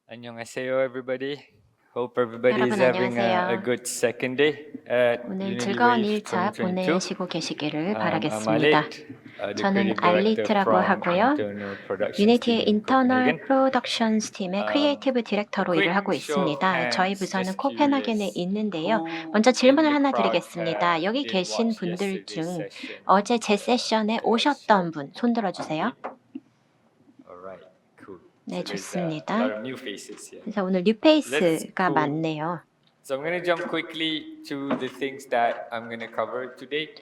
안녕하세요, everybody. Hope everybody is 여러분 having a 안녕하세요. good second day at 오늘 Unity 즐거운 Wave 1차 2022. 보내시고 계시기를 I'm 바라겠습니다. Alit, the 저는 creative director 알리트라고 from 하고요. Internal Productions 유니티의 team in 인터널 Copenhagen. 프로덕션스 팀의 크리에이티브 A 디렉터로 일을 quick 하고 show of 있습니다. 저희 hands, 부서는 just 코펜하겐에 curious, 있는데요. who 먼저 in 질문을 the 하나 crowd 드리겠습니다. 여기 did 계신 watch 분들 yesterday's 중 session? 어제 제 세션에 오셨던 분 손 들어주세요. All right, cool. 네, So there's a 좋습니다. lot of new faces here. 그래서 오늘 That's 뉴페이스가 cool. 많네요. So I'm going to jump quickly to the things that I'm going to cover today.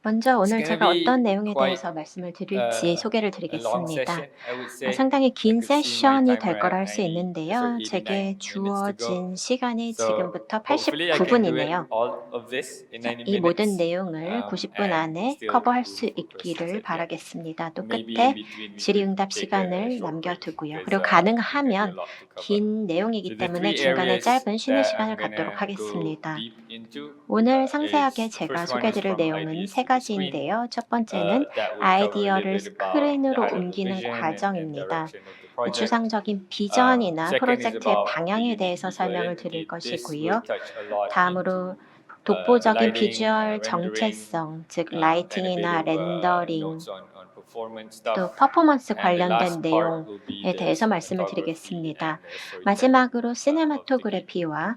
먼저 오늘 It's gonna 제가 어떤 be 내용에 quite 대해서 말씀을 드릴지 소개를 a long 드리겠습니다. session, I would say. 상당히 I 긴 could see my 세션이 timer 될 거라 할 at 수 있는데요. 89 제게 minutes to go. 주어진 시간이 So 지금부터 hopefully I can do it 89분이네요. all of this in 90 이 모든 minutes. 내용을 90분 And 안에 still 커버할 room 수 for questions 있기를 at the end. 바라겠습니다. 또 Maybe in 끝에 between we 질의응답 could take a 시간을 short break 남겨두고요. because 그리고 there's 가능하면 gonna be a lot to cover. 긴 내용이기 So the 때문에 three 중간에 areas 짧은 쉬는 that 시간을 I'm gonna 갖도록 go 하겠습니다. deep into 오늘 상세하게 is the 제가 first one is 소개드릴 from 내용은 ideas 세 to the screen. 가지인데요. 첫 번째는 That would cover a little 아이디어를 bit about the 스크린으로 high level 옮기는 vision and 과정입니다. direction of the project. 추상적인 비전이나 Second is 프로젝트의 about the 방향에 unique 대해서 visual 설명을 드릴 identity. This 것이고요. will touch a lot 다음으로 into 독보적인 lighting, 비주얼 rendering, 정체성, 즉 and a bit 라이팅이나 of 렌더링, notes on performance 또 stuff. 퍼포먼스 And the last 관련된 part will be 내용에 the 대해서 말씀을 cinematography 드리겠습니다. and the storytelling 마지막으로 of the game. 시네마토그래피와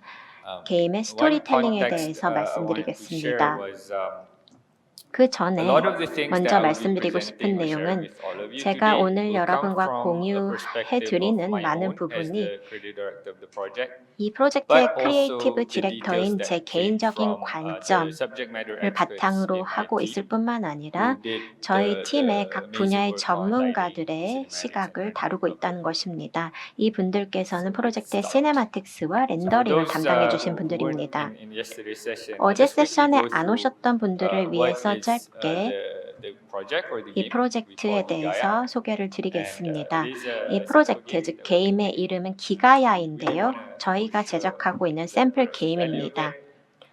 게임의 One 스토리텔링에 context 대해서 I wanted to share 말씀드리겠습니다. was 그 a 전에 lot of the things 먼저 that I will be 말씀드리고 싶은 presenting or sharing 내용은 with all of you 제가 today 오늘 will come 여러분과 from a 공유해 perspective of 드리는 my 많은 own as 부분이 the creative director of the project, 이 프로젝트의 but also 크리에이티브 the details 디렉터인 that 제 came 개인적인 from the 관점을 subject matter experts 바탕으로 in my 하고 있을 team 뿐만 who 아니라 did 저희 팀의 amazing 각 분야의 work on lighting, 전문가들의 cinematics, 시각을 and 다루고 rendering. 있다는 것입니다. 이 분들께서는 So let's 프로젝트의 start. 시네마틱스와 So for 렌더링을 those 담당해 주신 who weren't 분들입니다. in yesterday's session, I'll 어제 just quickly 세션에 go 안 through 오셨던 분들을 what 위해서 is 짧게 the project or the 이 game we 프로젝트에 call 대해서 Gigaya. 소개를 And 드리겠습니다. it is 이 a sample 프로젝트, game 즉 that we 게임의 made. 이름은 We 기가야인데요. wanna 저희가 push 제작하고 있는 the 샘플 value of 게임입니다. it.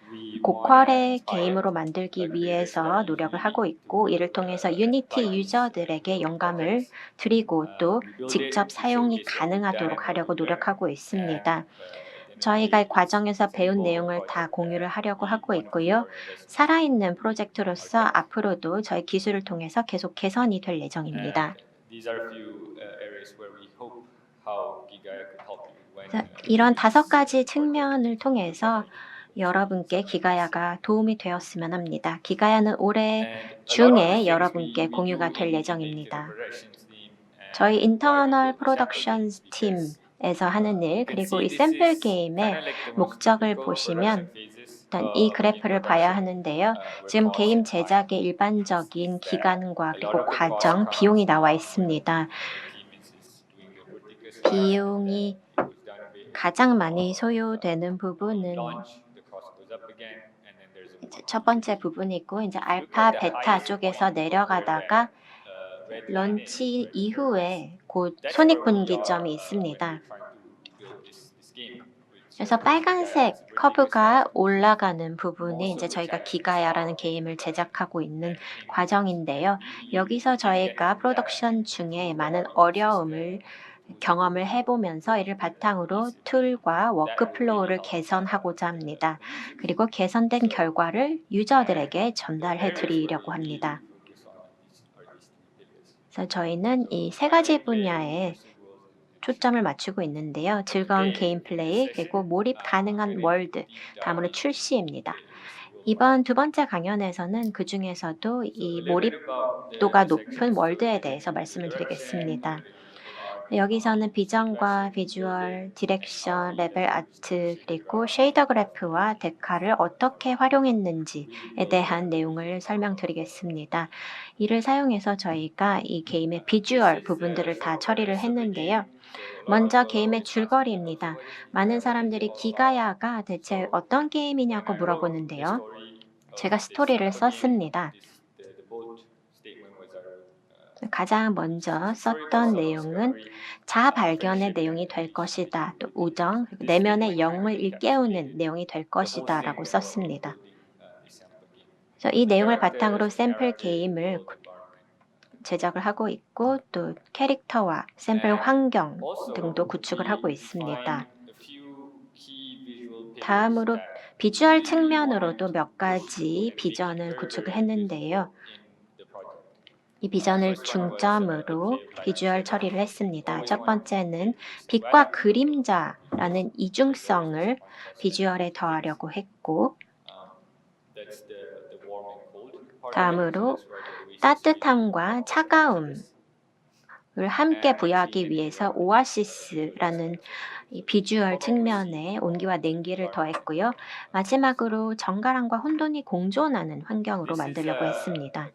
We wanna 고퀄의 inspire 게임으로 만들기 creators 위해서 that 노력을 really 하고 있고 이를 통해서 유니티 like 유저들에게 영감을 projects. 드리고 또 We build 직접 it to 사용이 showcase what we've done 가능하도록 and what 하려고 we've learned. 노력하고 And 있습니다. then 저희가 make it 과정에서 배운 sustainable 내용을 다 project 공유를 that 하려고 we 하고 wanna keep 있고요. our investments 살아있는 in 프로젝트로서 our game. 앞으로도 저희 기술을 통해서 계속 개선이 될 예정입니다. And these are a few areas where we hope how Gigaya could help you when 이런 다섯 가지 project. 측면을 통해서 여러분께 기가야가 도움이 되었으면 합니다. 기가야는 올해 And a lot of the 중에 things 여러분께 we do 공유가 in 될 the internal 예정입니다. productions team and 저희 why we 인터널 built the sample game 프로덕션스 because 팀에서 하는 일 you can 그리고 see 이 this 샘플 is 게임의 kind of like the most 목적을 typical 보시면 production phases 일단 이 in 그래프를 봐야 production. 하는데요. We're 지금 게임 concept time. 제작의 일반적인 That 기간과 a lot 그리고 of the cost 과정, comes 비용이 나와 when 있습니다. the team is doing a particular stuff, 비용이 then it goes down a bit. 가장 많이 소요되는 부분은 Launch, the cost goes up again, and then there's a 이제 첫 번째 부분이고 이제 알파, 베타 쪽에서 내려가다가 런치 이후에 곧 손익분기점이 있습니다. 그래서 빨간색 커브가 올라가는 부분이 이제 저희가 기가야라는 게임을 제작하고 있는 과정인데요. 여기서 저희가 프로덕션 중에 많은 어려움을 경험을 해보면서 이를 바탕으로 툴과 워크플로우를 개선하고자 합니다. 그리고 개선된 결과를 유저들에게 전달해 드리려고 합니다. 그래서 저희는 이 세 가지 분야에 초점을 맞추고 있는데요. 즐거운 게임 플레이, 그리고 몰입 가능한 월드, 다음으로 출시입니다. 이번 두 번째 강연에서는 그 중에서도 이 몰입도가 높은 월드에 대해서 말씀을 드리겠습니다. 여기서는 비전과 비주얼, 디렉션, 레벨 아트, 그리고 쉐이더 그래프와 데카를 어떻게 활용했는지에 대한 내용을 설명드리겠습니다. 이를 사용해서 저희가 이 게임의 비주얼 부분들을 다 처리를 했는데요. 먼저 게임의 줄거리입니다. 많은 사람들이 기가야가 대체 어떤 게임이냐고 물어보는데요. 제가 스토리를 썼습니다. 가장 먼저 썼던 내용은 자아 발견의 내용이 될 것이다. 또 우정, 내면의 영을 일깨우는 내용이 될 것이다 라고 썼습니다. 그래서 이 내용을 바탕으로 샘플 게임을 제작을 하고 있고 또 캐릭터와 샘플 환경 등도 구축을 하고 있습니다. 다음으로 비주얼 측면으로도 몇 가지 비전을 구축을 했는데요. 이 비전을 중점으로 비주얼 처리를 했습니다. 첫 번째는 빛과 그림자라는 이중성을 비주얼에 더하려고 했고, 다음으로 따뜻함과 차가움을 함께 부여하기 위해서 오아시스라는 이 비주얼 측면에 온기와 냉기를 더했고요. 마지막으로 정갈함과 혼돈이 공존하는 환경으로 만들려고 했습니다.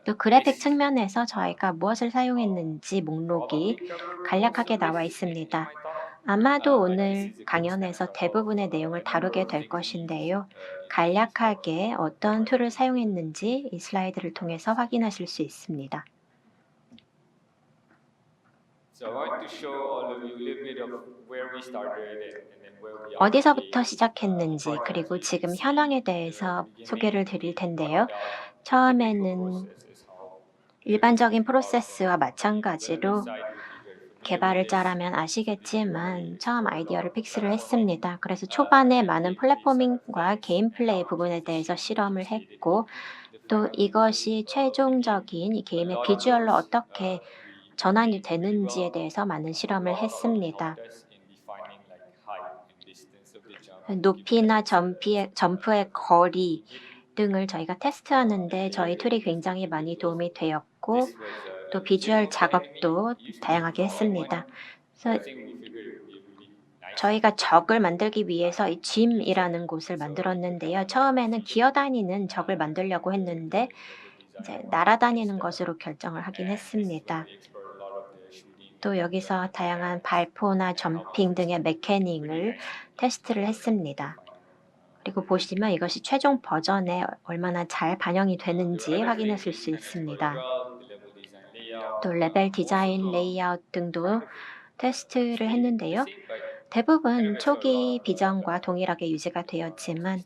또 그래픽 측면에서 저희가 무엇을 사용했는지 목록이 간략하게 나와 있습니다. 아마도 오늘 강연에서 대부분의 내용을 다루게 될 것인데요. 간략하게 어떤 툴을 사용했는지 이 슬라이드를 통해서 확인하실 수 있습니다. 어디서부터 시작했는지 그리고 지금 현황에 대해서 소개를 드릴 텐데요. 처음에는 일반적인 프로세스와 마찬가지로 개발을 짜라면 아시겠지만 처음 아이디어를 픽스를 했습니다. 그래서 초반에 많은 플랫포밍과 게임 플레이 부분에 대해서 실험을 했고 또 이것이 최종적인 이 게임의 비주얼로 어떻게 전환이 되는지에 대해서 많은 실험을 했습니다. 높이나 점프의 거리 등을 저희가 테스트하는데 저희 툴이 굉장히 많이 도움이 되었고 또 비주얼 작업도 다양하게 했습니다. 그래서 저희가 적을 만들기 위해서 이 짐이라는 곳을 만들었는데요. 처음에는 기어다니는 적을 만들려고 했는데 이제 날아다니는 것으로 결정을 하긴 했습니다. 또 여기서 다양한 발포나 점핑 등의 메커닉을 테스트를 했습니다. 그리고 보시면 이것이 최종 버전에 얼마나 잘 반영이 되는지 확인하실 수 있습니다. 또 레벨 디자인, 레이아웃 등도 테스트를 했는데요. 대부분 초기 비전과 동일하게 유지가 되었지만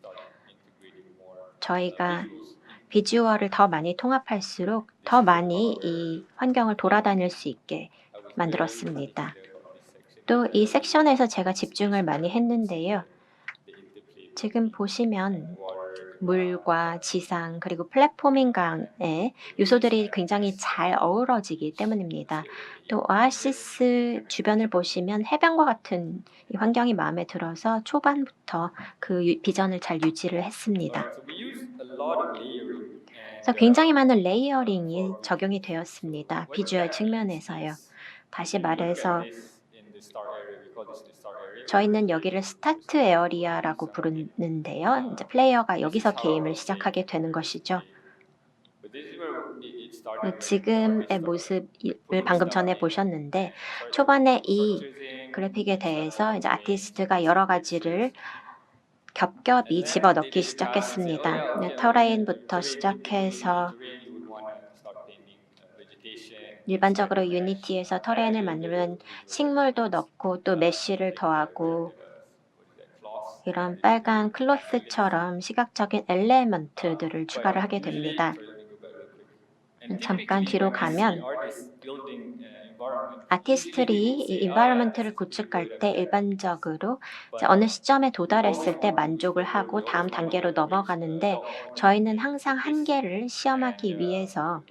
저희가 비주얼을 더 많이 통합할수록 더 많이 이 환경을 돌아다닐 수 있게 만들었습니다. 또 이 섹션에서 제가 집중을 많이 했는데요. 지금 보시면 물과 지상 그리고 플랫포밍 강의 요소들이 굉장히 잘 어우러지기 때문입니다. 또 오아시스 주변을 보시면 해변과 같은 이 환경이 마음에 들어서 초반부터 그 비전을 잘 유지를 했습니다. 그래서 굉장히 많은 레이어링이 적용이 되었습니다. 비주얼 측면에서요. 다시 말해서 저희는 여기를 스타트 에어리아라고 부르는데요. 이제 플레이어가 여기서 게임을 시작하게 되는 것이죠. 지금의 모습을 방금 전에 보셨는데 초반에 이 그래픽에 대해서 이제 아티스트가 여러 가지를 겹겹이 집어넣기 시작했습니다. 터레인부터 시작해서 일반적으로 유니티에서 터레인을 만들면 식물도 넣고 또 메쉬를 더하고 이런 빨간 클로스처럼 시각적인 엘레먼트들을 추가를 하게 됩니다. 잠깐 뒤로 가면 아티스트들이 이 인바이러먼트를 구축할 때 일반적으로 어느 시점에 도달했을 때 만족을 하고 다음 단계로 넘어가는데 저희는 항상 한계를 시험하기 위해서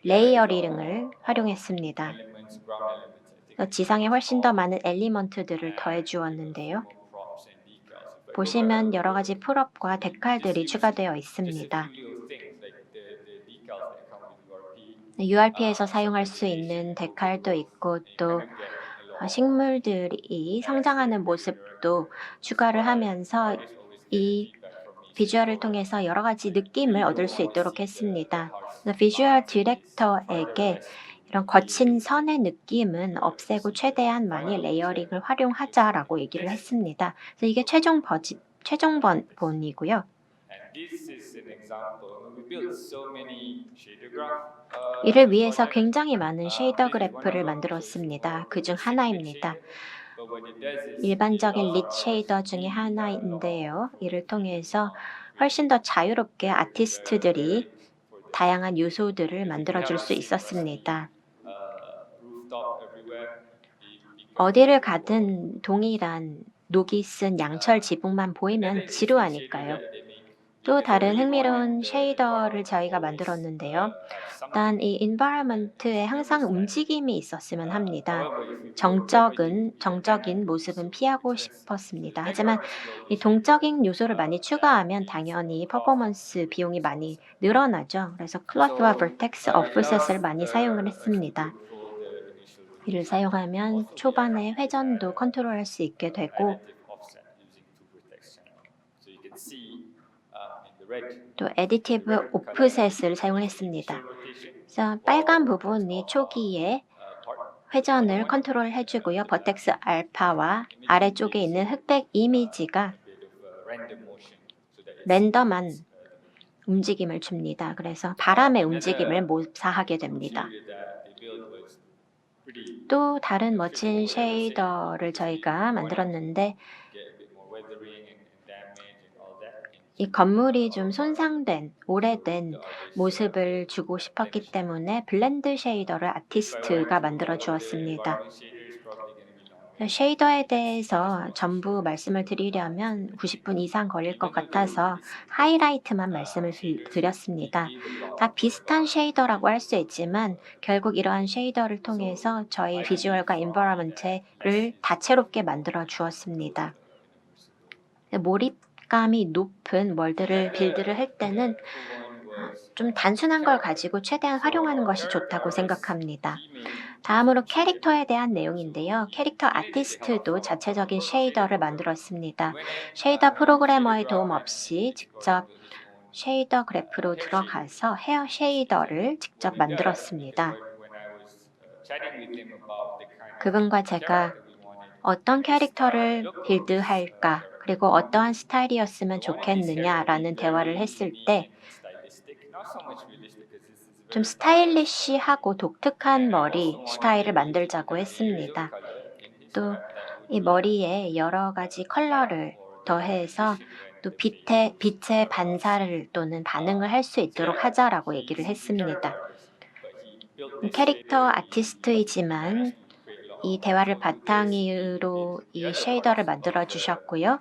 레이어링을 활용했습니다. 지상에 훨씬 더 많은 엘리먼트들을 더해 주었는데요. 보시면 여러 가지 풀업과 데칼들이 추가되어 있습니다. URP에서 사용할 수 있는 데칼도 있고 또 식물들이 성장하는 모습도 추가를 하면서 이 비주얼을 통해서 여러 가지 느낌을 얻을 수 있도록 했습니다. 비주얼 디렉터에게 이런 거친 선의 느낌은 없애고 최대한 많이 레이어링을 활용하자라고 얘기를 했습니다. 그래서 이게 최종본이고요. 이를 위해서 굉장히 많은 쉐이더 그래프를 만들었습니다. 그중 하나입니다. 일반적인 릿 쉐이더 중에 하나인데요. 이를 통해서 훨씬 더 자유롭게 아티스트들이 다양한 요소들을 만들어줄 수 있었습니다. 어디를 가든 동일한 녹이 쓴 양철 지붕만 보이면 지루하니까요. 또 다른 흥미로운 쉐이더를 저희가 만들었는데요. 일단 이 environment에 항상 움직임이 있었으면 합니다. 정적인 모습은 피하고 싶었습니다. 하지만 이 동적인 요소를 많이 추가하면 당연히 퍼포먼스 비용이 많이 늘어나죠. 그래서 클로스와 버텍스 오프셋을 많이 사용을 했습니다. 이를 사용하면 초반에 회전도 컨트롤할 수 있게 되고 또 애디티브 오프셋을 사용했습니다. 그래서 빨간 부분이 초기에 회전을 컨트롤해 주고요. 버텍스 알파와 아래쪽에 있는 흑백 이미지가 랜덤한 움직임을 줍니다. 그래서 바람의 움직임을 모사하게 됩니다. 또 다른 멋진 쉐이더를 저희가 만들었는데 이 건물이 좀 손상된, 오래된 모습을 주고 싶었기 때문에 블렌드 쉐이더를 아티스트가 만들어 주었습니다. 쉐이더에 대해서 전부 말씀을 드리려면 90분 이상 걸릴 것 같아서 하이라이트만 말씀을 드렸습니다. 다 비슷한 쉐이더라고 할 수 있지만 결국 이러한 쉐이더를 통해서 저희 비주얼과 인버러먼트를 다채롭게 만들어 주었습니다. 몰입감이 높은 월드를 빌드를 할 때는 좀 단순한 걸 가지고 최대한 활용하는 것이 좋다고 생각합니다. 다음으로 캐릭터에 대한 내용인데요. 캐릭터 아티스트도 자체적인 쉐이더를 만들었습니다. 쉐이더 프로그래머의 도움 없이 직접 쉐이더 그래프로 들어가서 헤어 쉐이더를 직접 만들었습니다. 그분과 제가 어떤 캐릭터를 빌드할까, 그리고 어떠한 스타일이었으면 좋겠느냐라는 대화를 했을 때 좀 스타일리시하고 독특한 머리 스타일을 만들자고 했습니다. 또 이 머리에 여러 가지 컬러를 더해서 또 빛의 반사를 또는 반응을 할 수 있도록 하자라고 얘기를 했습니다. 캐릭터 아티스트이지만 이 대화를 바탕으로 이 쉐이더를 만들어 주셨고요.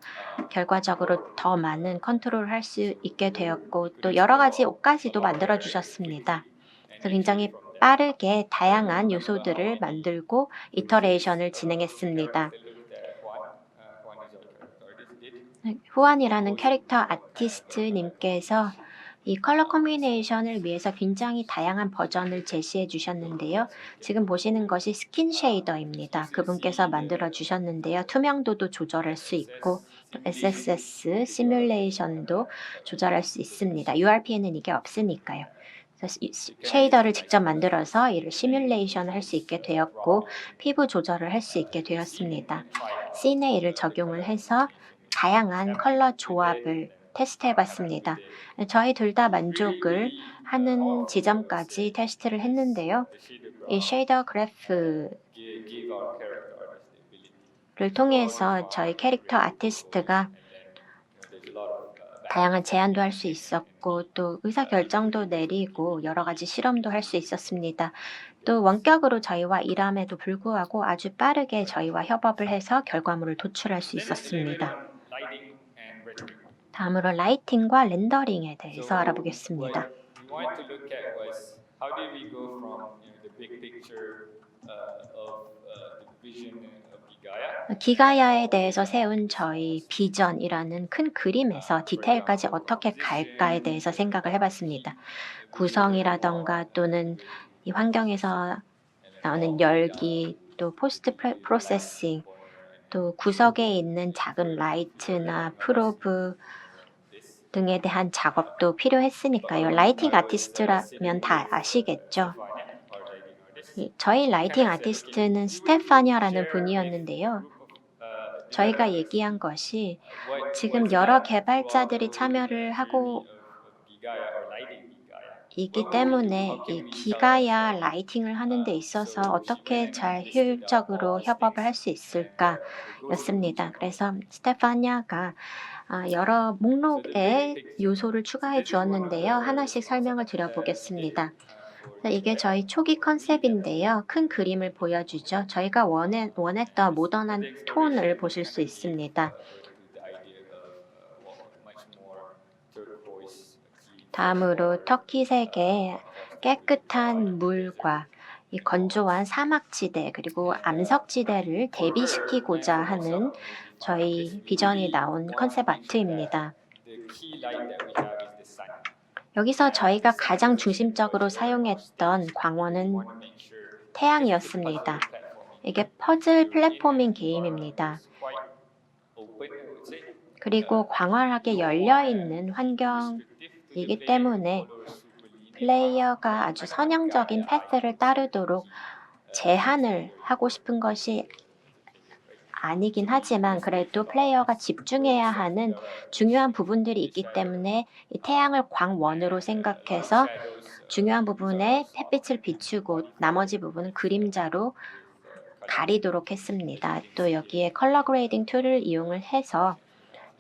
결과적으로 더 많은 컨트롤을 할 수 있게 되었고 또 여러 가지 옷까지도 만들어 주셨습니다. 그래서 굉장히 빠르게 다양한 요소들을 만들고 이터레이션을 진행했습니다. 후안이라는 캐릭터 아티스트님께서 이 컬러 콤비네이션을 위해서 굉장히 다양한 버전을 제시해 주셨는데요. 지금 보시는 것이 스킨 쉐이더입니다. 그분께서 만들어 주셨는데요. 투명도도 조절할 수 있고 SSS 시뮬레이션도 조절할 수 있습니다. URP에는 이게 없으니까요. 그래서 쉐이더를 직접 만들어서 이를 시뮬레이션을 할 수 있게 되었고 피부 조절을 할 수 있게 되었습니다. 씬에 이를 적용을 해서 다양한 컬러 조합을 테스트해 봤습니다. 저희 둘 다 만족을 하는 지점까지 테스트를 했는데요. 이 쉐이더 그래프를 통해서 저희 캐릭터 아티스트가 다양한 제안도 할 수 있었고 또 의사결정도 내리고 여러 가지 실험도 할 수 있었습니다. 또 원격으로 저희와 일함에도 불구하고 아주 빠르게 저희와 협업을 해서 결과물을 도출할 수 있었습니다. 다음으로 라이팅과 렌더링에 대해서 알아보겠습니다. 기가야에 대해서 세운 저희 비전이라는 큰 그림에서 디테일까지 어떻게 갈까에 대해서 생각을 해봤습니다. 구성이라던가 또는 이 환경에서 나오는 열기, 또 포스트 프로세싱, 또 구석에 있는 작은 라이트나 프로브 등에 대한 작업도 필요했으니까요. 라이팅 아티스트라면 다 아시겠죠? 저희 라이팅 아티스트는 스테파니아라는 분이었는데요. 저희가 얘기한 것이 지금 여러 개발자들이 참여를 하고 있기 때문에 이 기가야 라이팅을 하는 데 있어서 어떻게 잘 효율적으로 협업을 할 수 있을까 였습니다. 그래서 스테파니아가 여러 목록에 요소를 추가해 주었는데요. 하나씩 설명을 드려보겠습니다. 이게 저희 초기 컨셉인데요. 큰 그림을 보여주죠. 저희가 원했던 모던한 톤을 보실 수 있습니다. 다음으로 터키색의 깨끗한 물과 이 건조한 사막지대 그리고 암석지대를 대비시키고자 하는 저희 비전이 나온 컨셉 아트입니다. 여기서 저희가 가장 중심적으로 사용했던 광원은 태양이었습니다. 이게 퍼즐 플랫포밍 게임입니다. 그리고 광활하게 열려있는 환경이기 때문에 플레이어가 아주 선형적인 패스를 따르도록 제한을 하고 싶은 것이 아니긴 하지만 그래도 플레이어가 집중해야 하는 중요한 부분들이 있기 때문에 이 태양을 광원으로 생각해서 중요한 부분에 햇빛을 비추고 나머지 부분은 그림자로 가리도록 했습니다. 또 여기에 컬러 그레이딩 툴을 이용을 해서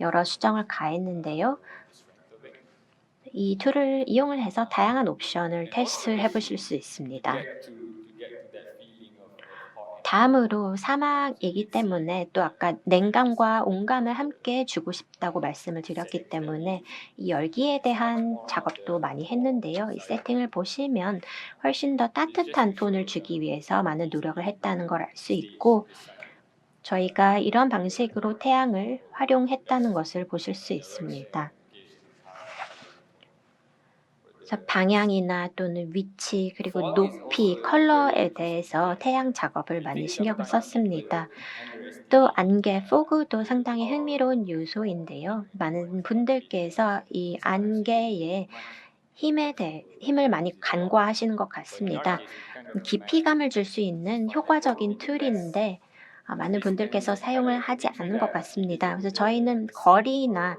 여러 수정을 가했는데요. 이 툴을 이용을 해서 다양한 옵션을 테스트해 보실 수 있습니다. 다음으로 사막이기 때문에 또 아까 냉감과 온감을 함께 주고 싶다고 말씀을 드렸기 때문에 이 열기에 대한 작업도 많이 했는데요. 이 세팅을 보시면 훨씬 더 따뜻한 톤을 주기 위해서 많은 노력을 했다는 걸 알 수 있고 저희가 이런 방식으로 태양을 활용했다는 것을 보실 수 있습니다. 그래서 방향이나 또는 위치 그리고 높이, 컬러에 대해서 태양 작업을 많이 신경을 썼습니다. 또 안개, 포그도 상당히 흥미로운 요소인데요. 많은 분들께서 이 안개의 힘을 많이 간과하시는 것 같습니다. 깊이감을 줄 수 있는 효과적인 툴인데 많은 분들께서 사용을 하지 않는 것 같습니다. 그래서 저희는 거리나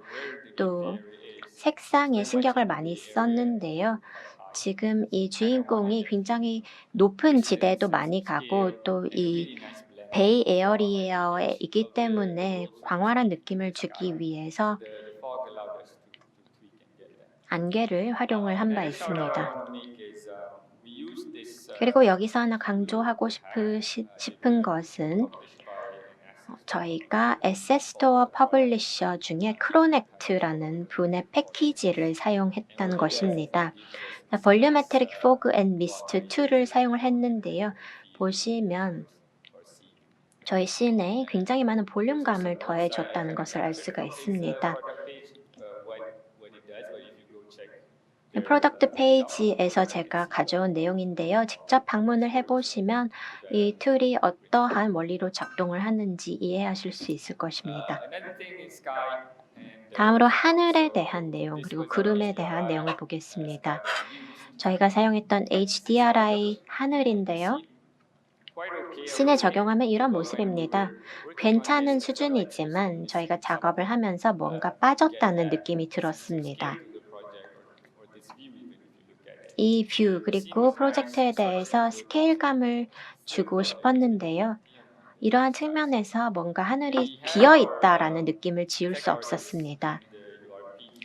또 색상에 신경을 많이 썼는데요. 지금 이 주인공이 굉장히 높은 지대도 많이 가고 또 이 베이 에어리어에 있기 때문에 광활한 느낌을 주기 위해서 안개를 활용을 한 바 있습니다. 그리고 여기서 하나 강조하고 싶은 것은 저희가 에셋스토어 퍼블리셔 중에 크로넥트라는 분의 패키지를 사용했던 것입니다. 볼류메트릭 포그 앤 미스트 2를 사용을 했는데요. 보시면 저희 씬에 굉장히 많은 볼륨감을 더해줬다는 것을 알 수가 있습니다. 프로덕트 페이지에서 제가 가져온 내용인데요. 직접 방문을 해보시면 이 툴이 어떠한 원리로 작동을 하는지 이해하실 수 있을 것입니다. 다음으로 하늘에 대한 내용 그리고 구름에 대한 내용을 보겠습니다. 저희가 사용했던 HDRI 하늘인데요. 씬에 적용하면 이런 모습입니다. 괜찮은 수준이지만 저희가 작업을 하면서 뭔가 빠졌다는 느낌이 들었습니다. 이 뷰 그리고 프로젝트에 대해서 스케일감을 주고 싶었는데요. 이러한 측면에서 뭔가 하늘이 비어있다라는 느낌을 지울 수 없었습니다.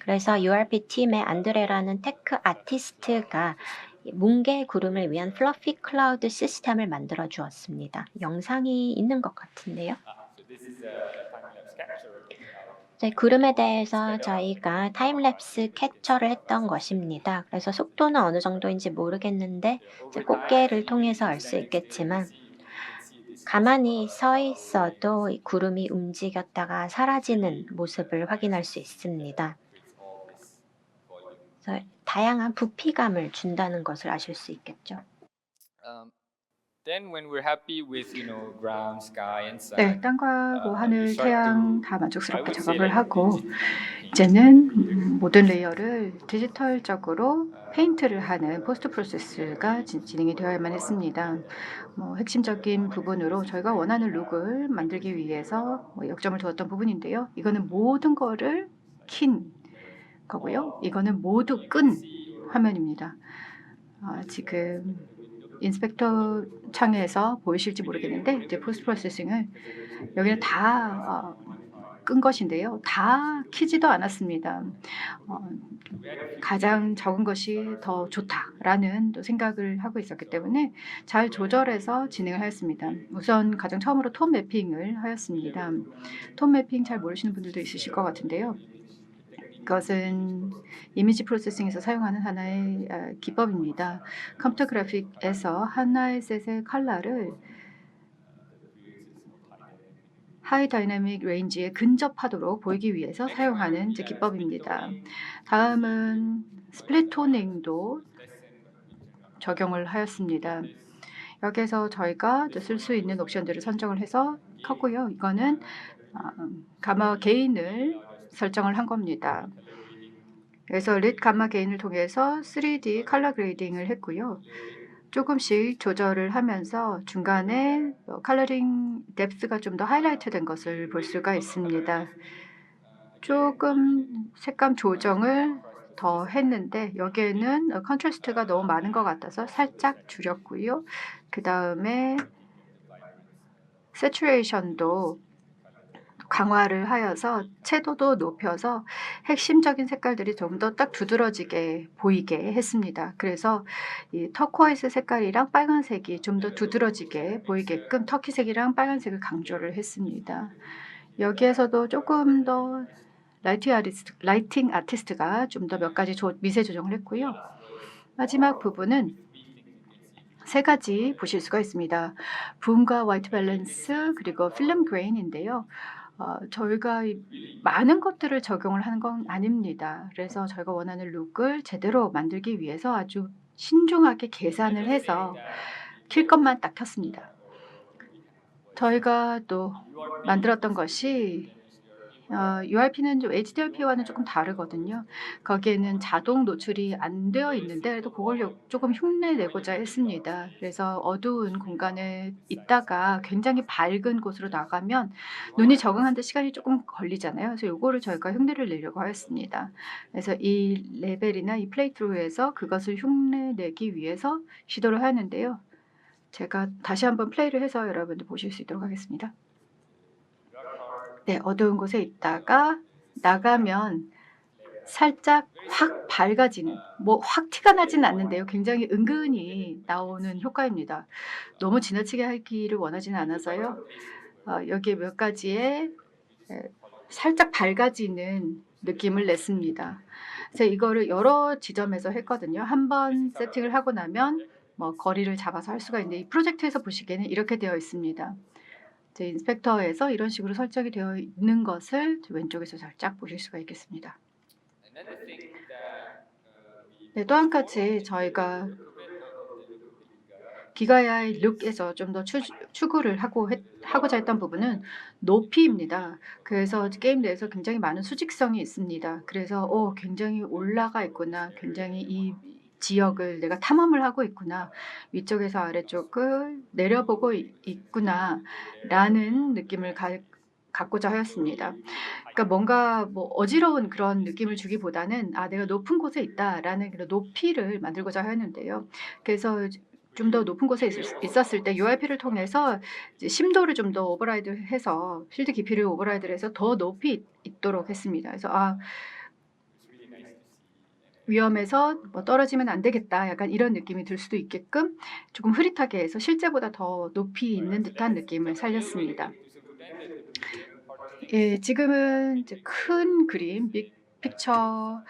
그래서 URP 팀의 안드레라는 테크 아티스트가 뭉게 구름을 위한 플러피 클라우드 시스템을 만들어 주었습니다. 영상이 있는 것 같은데요. 구름에 대해서 저희가 타임랩스 캡처를 했던 것입니다. 그래서 속도는 어느 정도인지 모르겠는데 꽃게를 통해서 알 수 있겠지만 가만히 서 있어도 이 구름이 움직였다가 사라지는 모습을 확인할 수 있습니다. 그래서 다양한 부피감을 준다는 것을 아실 수 있겠죠. 네, 땅과 하늘, 태양 다 만족스럽게 작업을 하고 이제는 모든 레이어를 디지털적으로 페인트를 하는 포스트 프로세스가 진행이 되어야만 했습니다. 핵심적인 부분으로 저희가 원하는 룩을 만들기 위해서 역점을 두었던 부분인데요. 이거는 모든 거를 킨 거고요. 이거는 모두 끈 화면입니다. 지금 인스펙터 창에서 보이실지 모르겠는데 이제 포스트 프로세싱을 여기는 다 끈 것인데요. 다 키지도 않았습니다. 가장 적은 것이 더 좋다라는 또 생각을 하고 있었기 때문에 잘 조절해서 진행을 하였습니다. 우선 가장 처음으로 톤 매핑을 하였습니다. 톤 매핑 잘 모르시는 분들도 있으실 것 같은데요. 이것은 이미지 프로세싱에서 사용하는 하나의 기법입니다. 컴퓨터 그래픽에서 하나의 셋의 컬러를 하이 다이내믹 레인지에 근접하도록 보이기 위해서 사용하는 이제 기법입니다. 다음은 스플릿 토닝도 적용을 하였습니다. 여기에서 저희가 쓸 수 있는 옵션들을 선정을 해서 하고요. 이거는 가마 게인을 설정을 한 겁니다. 그래서 릿 가마 게인을 통해서 3D 컬러 그레이딩을 했고요. 조금씩 조절을 하면서 중간에 컬러링 뎁스가 좀 더 하이라이트 된 것을 볼 수가 있습니다. 조금 색감 조정을 더 했는데 여기에는 컨트라스트가 너무 많은 것 같아서 살짝 줄였고요. 그 다음에 세츄레이션도 강화를 하여서 채도도 높여서 핵심적인 색깔들이 좀 더 딱 두드러지게 보이게 했습니다. 그래서 이 터코이스 색깔이랑 빨간색이 좀 더 두드러지게 보이게끔 터키색이랑 빨간색을 강조를 했습니다. 여기에서도 조금 더 라이팅 아티스트가 좀 더 몇 가지 미세 조정을 했고요. 마지막 부분은 세 가지 보실 수가 있습니다. 붐과 화이트 밸런스 그리고 필름 그레인인데요. 저희가 많은 것들을 적용을 하는 건 아닙니다. 그래서 저희가 원하는 룩을 제대로 만들기 위해서 아주 신중하게 계산을 해서 킬 것만 딱 켰습니다. 저희가 또 만들었던 것이 URP는 좀 HDRP와는 조금 다르거든요. 거기에는 자동 노출이 안 되어 있는데 그래도 그걸 조금 흉내내고자 했습니다. 그래서 어두운 공간에 있다가 굉장히 밝은 곳으로 나가면 눈이 적응하는데 시간이 조금 걸리잖아요. 그래서 요거를 저희가 흉내를 내려고 하였습니다. 그래서 이 레벨이나 이 플레이트루에서 그것을 흉내내기 위해서 시도를 하였는데요. 제가 다시 한번 플레이를 해서 여러분들 보실 수 있도록 하겠습니다. 네, 어두운 곳에 있다가 나가면 살짝 확 밝아지는, 확 티가 나진 않는데요. 굉장히 은근히 나오는 효과입니다. 너무 지나치게 하기를 원하지는 않아서요. 여기에 몇 가지의 살짝 밝아지는 느낌을 냈습니다. 그래서 이거를 여러 지점에서 했거든요. 한번 세팅을 하고 나면 거리를 잡아서 할 수가 있는데 이 프로젝트에서 보시기에는 이렇게 되어 있습니다. 인스펙터에서 이런 식으로 설정이 되어 있는 것을 왼쪽에서 살짝 보실 수가 있겠습니다. 네, 또 한 가지 저희가 기가야의 룩에서 좀 더 추구를 하고자 했던 부분은 높이입니다. 그래서 게임 내에서 굉장히 많은 수직성이 있습니다. 그래서 굉장히 올라가 있구나, 굉장히 이 지역을 내가 탐험을 하고 있구나, 위쪽에서 아래쪽을 내려보고 있구나 라는 느낌을 갖고자 하였습니다. 그러니까 뭔가 어지러운 그런 느낌을 주기보다는 내가 높은 곳에 있다라는 그런 높이를 만들고자 하였는데요. 그래서 좀 더 높은 곳에 있었을 때 URP를 통해서 이제 심도를 좀 더 오버라이드해서 필드 깊이를 오버라이드해서 더 높이 있도록 했습니다. 그래서 위험해서 떨어지면 안 되겠다, 약간 이런 느낌이 들 수도 있게끔 조금 흐릿하게 해서 실제보다 더 높이 있는 듯한 느낌을 살렸습니다. 예, 지금은 이제 큰 그림, 빅 픽처,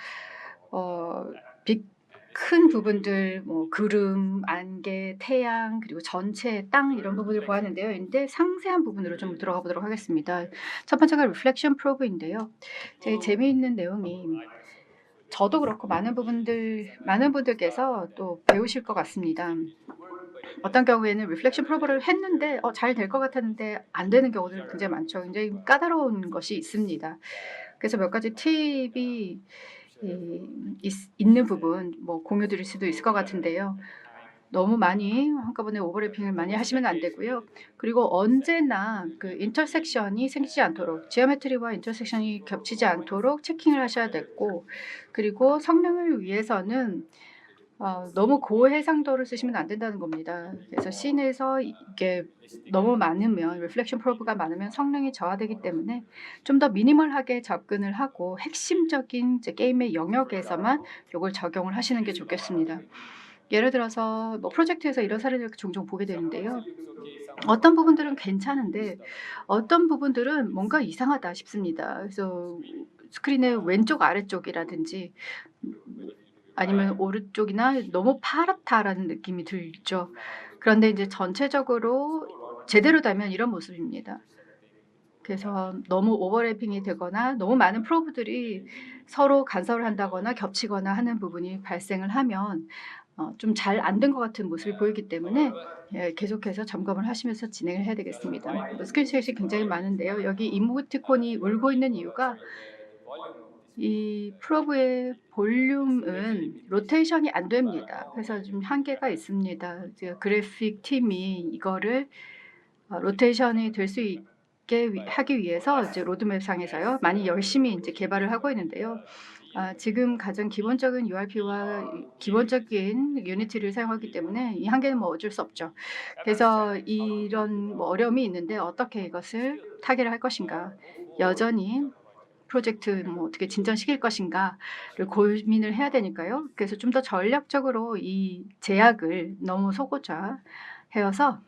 큰 부분들, 구름, 안개, 태양, 그리고 전체 땅 이런 부분을 보았는데요. 근데 상세한 부분으로 좀 들어가 보도록 하겠습니다. 첫 번째가 리플렉션 프로브인데요. 되게 재미있는 내용이, 저도 그렇고 많은 분들께서 또 배우실 것 같습니다. 어떤 경우에는 리플렉션 프로브를 했는데 잘 될 것 같았는데 안 되는 경우들 굉장히 많죠. 굉장히 까다로운 것이 있습니다. 그래서 몇 가지 팁이 있는 부분 공유 드릴 수도 있을 것 같은데요. 너무 많이 한꺼번에 오버래핑을 많이 하시면 안 되고요. 그리고 언제나 그 인터섹션이 생기지 않도록, 지오메트리와 인터섹션이 겹치지 않도록 체킹을 하셔야 됐고, 그리고 성능을 위해서는 너무 고해상도를 쓰시면 안 된다는 겁니다. 그래서 씬에서 이게 너무 많으면 리플렉션 프로브가 많으면 성능이 저하되기 때문에 좀 더 미니멀하게 접근을 하고 핵심적인 이제 게임의 영역에서만 요걸 적용을 하시는 게 좋겠습니다. 예를 들어서 뭐 프로젝트에서 이런 사례를 종종 보게 되는데요. 어떤 부분들은 괜찮은데 어떤 부분들은 뭔가 이상하다 싶습니다. 그래서 스크린의 왼쪽 아래쪽이라든지 아니면 오른쪽이나 너무 파랗다라는 느낌이 들죠. 그런데 이제 전체적으로 제대로 되면 이런 모습입니다. 그래서 너무 오버래핑이 되거나 너무 많은 프로브들이 서로 간섭을 한다거나 겹치거나 하는 부분이 발생을 하면 좀 잘 안 된 것 같은 모습이 보이기 때문에 계속해서 점검을 하시면서 진행을 해야 되겠습니다. 뭐 스크린샷이 굉장히 많은데요. 여기 이모티콘이 울고 있는 이유가 이 프로브의 볼륨은 로테이션이 안 됩니다. 그래서 좀 한계가 있습니다. 이제 그래픽 팀이 이거를 로테이션이 될 수 있게 하기 위해서 이제 로드맵 상에서요 많이 열심히 이제 개발을 하고 있는데요. 지금 가장 기본적인 URP와 기본적인 유니티를 사용하기 때문에 이 한계는 뭐 어쩔 수 없죠. 그래서 이런 뭐 어려움이 있는데 어떻게 이것을 타개를 할 것인가, 여전히 프로젝트 뭐 어떻게 진전시킬 것인가를 고민을 해야 되니까요. 그래서 좀 더 전략적으로 이 제약을 너무 소고자 해서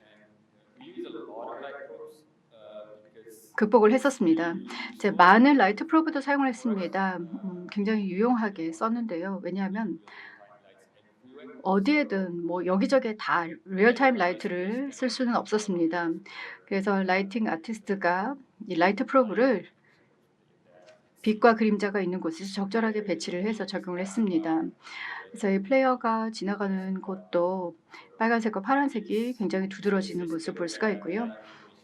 극복을 했었습니다. 이제 많은 라이트 프로브도 사용을 했습니다. 굉장히 유용하게 썼는데요. 왜냐하면 어디에든 뭐 여기저기에 다 리얼타임 라이트를 쓸 수는 없었습니다. 그래서 라이팅 아티스트가 이 라이트 프로브를 빛과 그림자가 있는 곳에서 적절하게 배치를 해서 적용을 했습니다. 그래서 이 플레이어가 지나가는 곳도 빨간색과 파란색이 굉장히 두드러지는 모습을 볼 수가 있고요.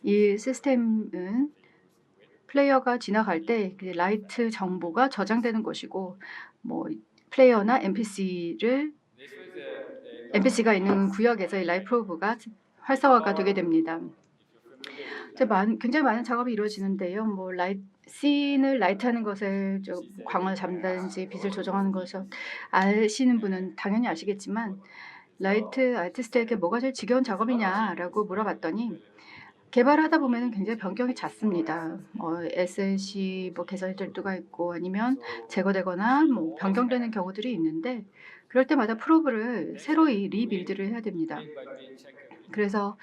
이 시스템은 플레이어가 지나갈 때 그 라이트 정보가 저장되는 것이고 뭐 플레이어나 NPC가 있는 구역에서 이 라이트 프로브가 활성화가 되게 됩니다. 굉장히 많은 작업이 이루어지는데요. 뭐 씬을 라이트하는 것을 광을 잡는다든지 빛을 조정하는 것을 아시는 분은 당연히 아시겠지만 라이트 아티스트에게 뭐가 제일 지겨운 작업이냐라고 물어봤더니 개발하다 보면 굉장히 변경이 잦습니다. SLC 뭐 개선이 될 때가 있고 아니면 제거되거나 뭐 변경되는 경우들이 있는데 그럴 때마다 프로브를 새로이 리빌드를 해야 됩니다. 그래서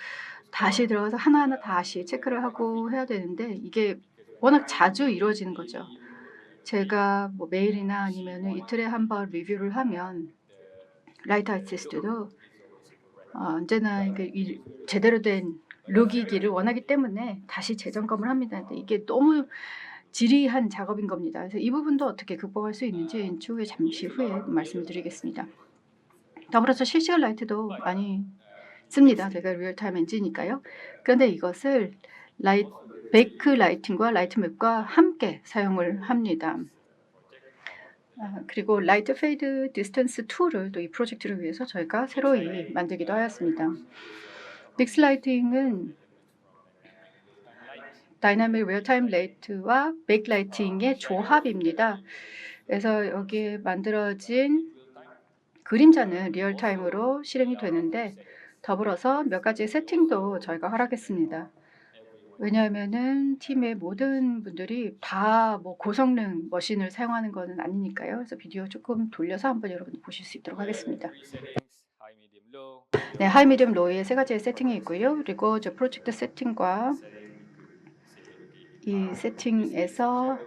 다시 들어가서 하나하나 다시 체크를 하고 해야 되는데 이게 워낙 자주 이루어지는 거죠. 제가 뭐 매일이나 아니면 이틀에 한 번 리뷰를 하면 라이트 아티스트도 언제나 이게 제대로 된 룩이기를 원하기 때문에 다시 재점검을 합니다. 근데 이게 너무 지리한 작업인 겁니다. 그래서 이 부분도 어떻게 극복할 수 있는지 추후에 잠시 후에 말씀을 드리겠습니다. 더불어서 실시간 라이트도 많이 씁니다. 제가 리얼타임 엔진이니까요. 그런데 이것을 베이크 라이팅과 라이트맵과 함께 사용을 합니다. 그리고 라이트 페이드 디스턴스 툴을 또 이 프로젝트를 위해서 저희가 새로이 만들기도 하였습니다. 믹스 라이팅은 다이나믹 리얼타임 라이트와 베이크 라이팅의 조합입니다. 그래서 여기에 만들어진 그림자는 리얼타임으로 실행이 되는데 더불어서 몇 가지 세팅도 저희가 허락했습니다. 왜냐하면은 팀의 모든 분들이 다 뭐 고성능 머신을 사용하는 것은 아니니까요. 그래서 비디오 조금 돌려서 한번 여러분 보실 수 있도록 하겠습니다. 네, 하이, 미디엄, 로우의 세 가지의 세팅이 있고요. 그리고 저 프로젝트 세팅과 이 세팅에서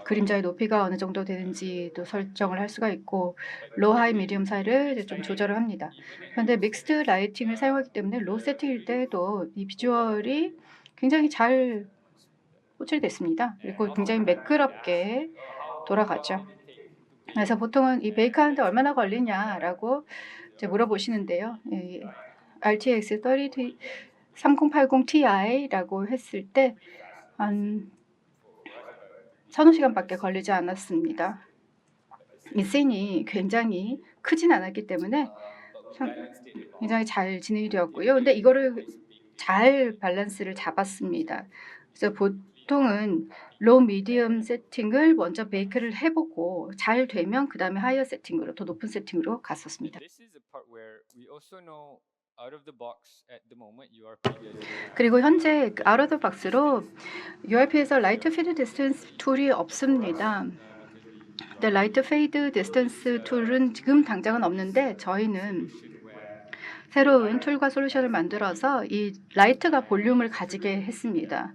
그림자의 높이가 어느 정도 되는지도 설정을 할 수가 있고 로우, 하이, 미디엄 사이를 좀 조절을 합니다. 그런데 믹스드 라이팅을 사용하기 때문에 로우 세팅일 때도 이 비주얼이 굉장히 잘 호출이 됐습니다. 그리고 굉장히 매끄럽게 돌아가죠. 그래서 보통은 이 베이크하는데 얼마나 걸리냐라고 이제 물어보시는데요. RTX 3080 Ti라고 했을 때 한 1-2시간밖에 걸리지 않았습니다. 이 씬이 굉장히 크진 않았기 때문에 굉장히 잘 진행이 되었고요. 근데 이거를 잘 밸런스를 잡았습니다. 그래서 보통은 로우 미디엄 세팅을 먼저 베이크를 해보고 잘 되면 그 다음에 하이어 세팅으로 더 높은 세팅으로 갔었습니다. This is the part where we also know out of the box at the moment URP is 그리고 현재 아웃 오브 박스로 URP에서 라이트 피드 디스턴스 툴이 없습니다. 근데 라이트 페이드 디스턴스 툴은 지금 당장은 없는데 저희는 새로운 툴과 솔루션을 만들어서 이 라이트가 볼륨을 가지게 했습니다.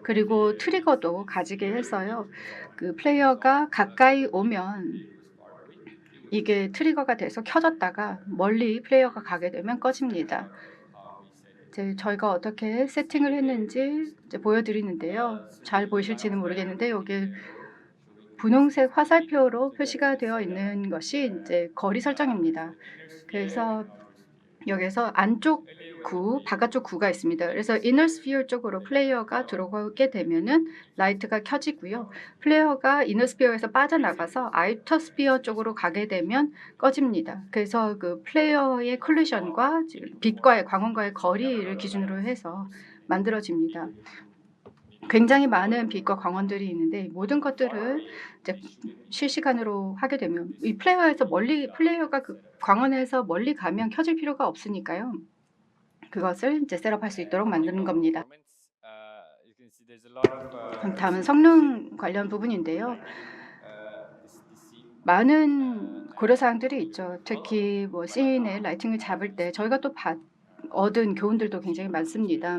그리고 트리거도 가지게 해서요. 그 플레이어가 가까이 오면 이게 트리거가 돼서 켜졌다가 멀리 플레이어가 가게 되면 꺼집니다. 이제 저희가 어떻게 세팅을 했는지 이제 보여드리는데요. 잘 보이실지는 모르겠는데 여기 분홍색 화살표로 표시가 되어 있는 것이 이제 거리 설정입니다. 그래서 여기서 안쪽 구, 바깥쪽 구가 있습니다. 그래서 이너 스피어 쪽으로 플레이어가 들어오게 되면은 라이트가 켜지고요. 플레이어가 이너 스피어에서 빠져나가서 아우터 스피어 쪽으로 가게 되면 꺼집니다. 그래서 그 플레이어의 콜리션과 빛과의 광원과의 거리를 기준으로 해서 만들어집니다. 굉장히 많은 빛과 광원들이 있는데 모든 것들을 이제 실시간으로 하게 되면 이 플레이어가 그 광원에서 멀리 가면 켜질 필요가 없으니까요. 그것을 이제 셋업할 수 있도록 만드는 겁니다. you can see there's a lot of 그럼 다음은 성능 관련 부분인데요. 많은 고려사항들이 있죠. 특히 뭐 씬의 라이팅을 잡을 때 저희가 또 얻은 교훈들도 굉장히 많습니다.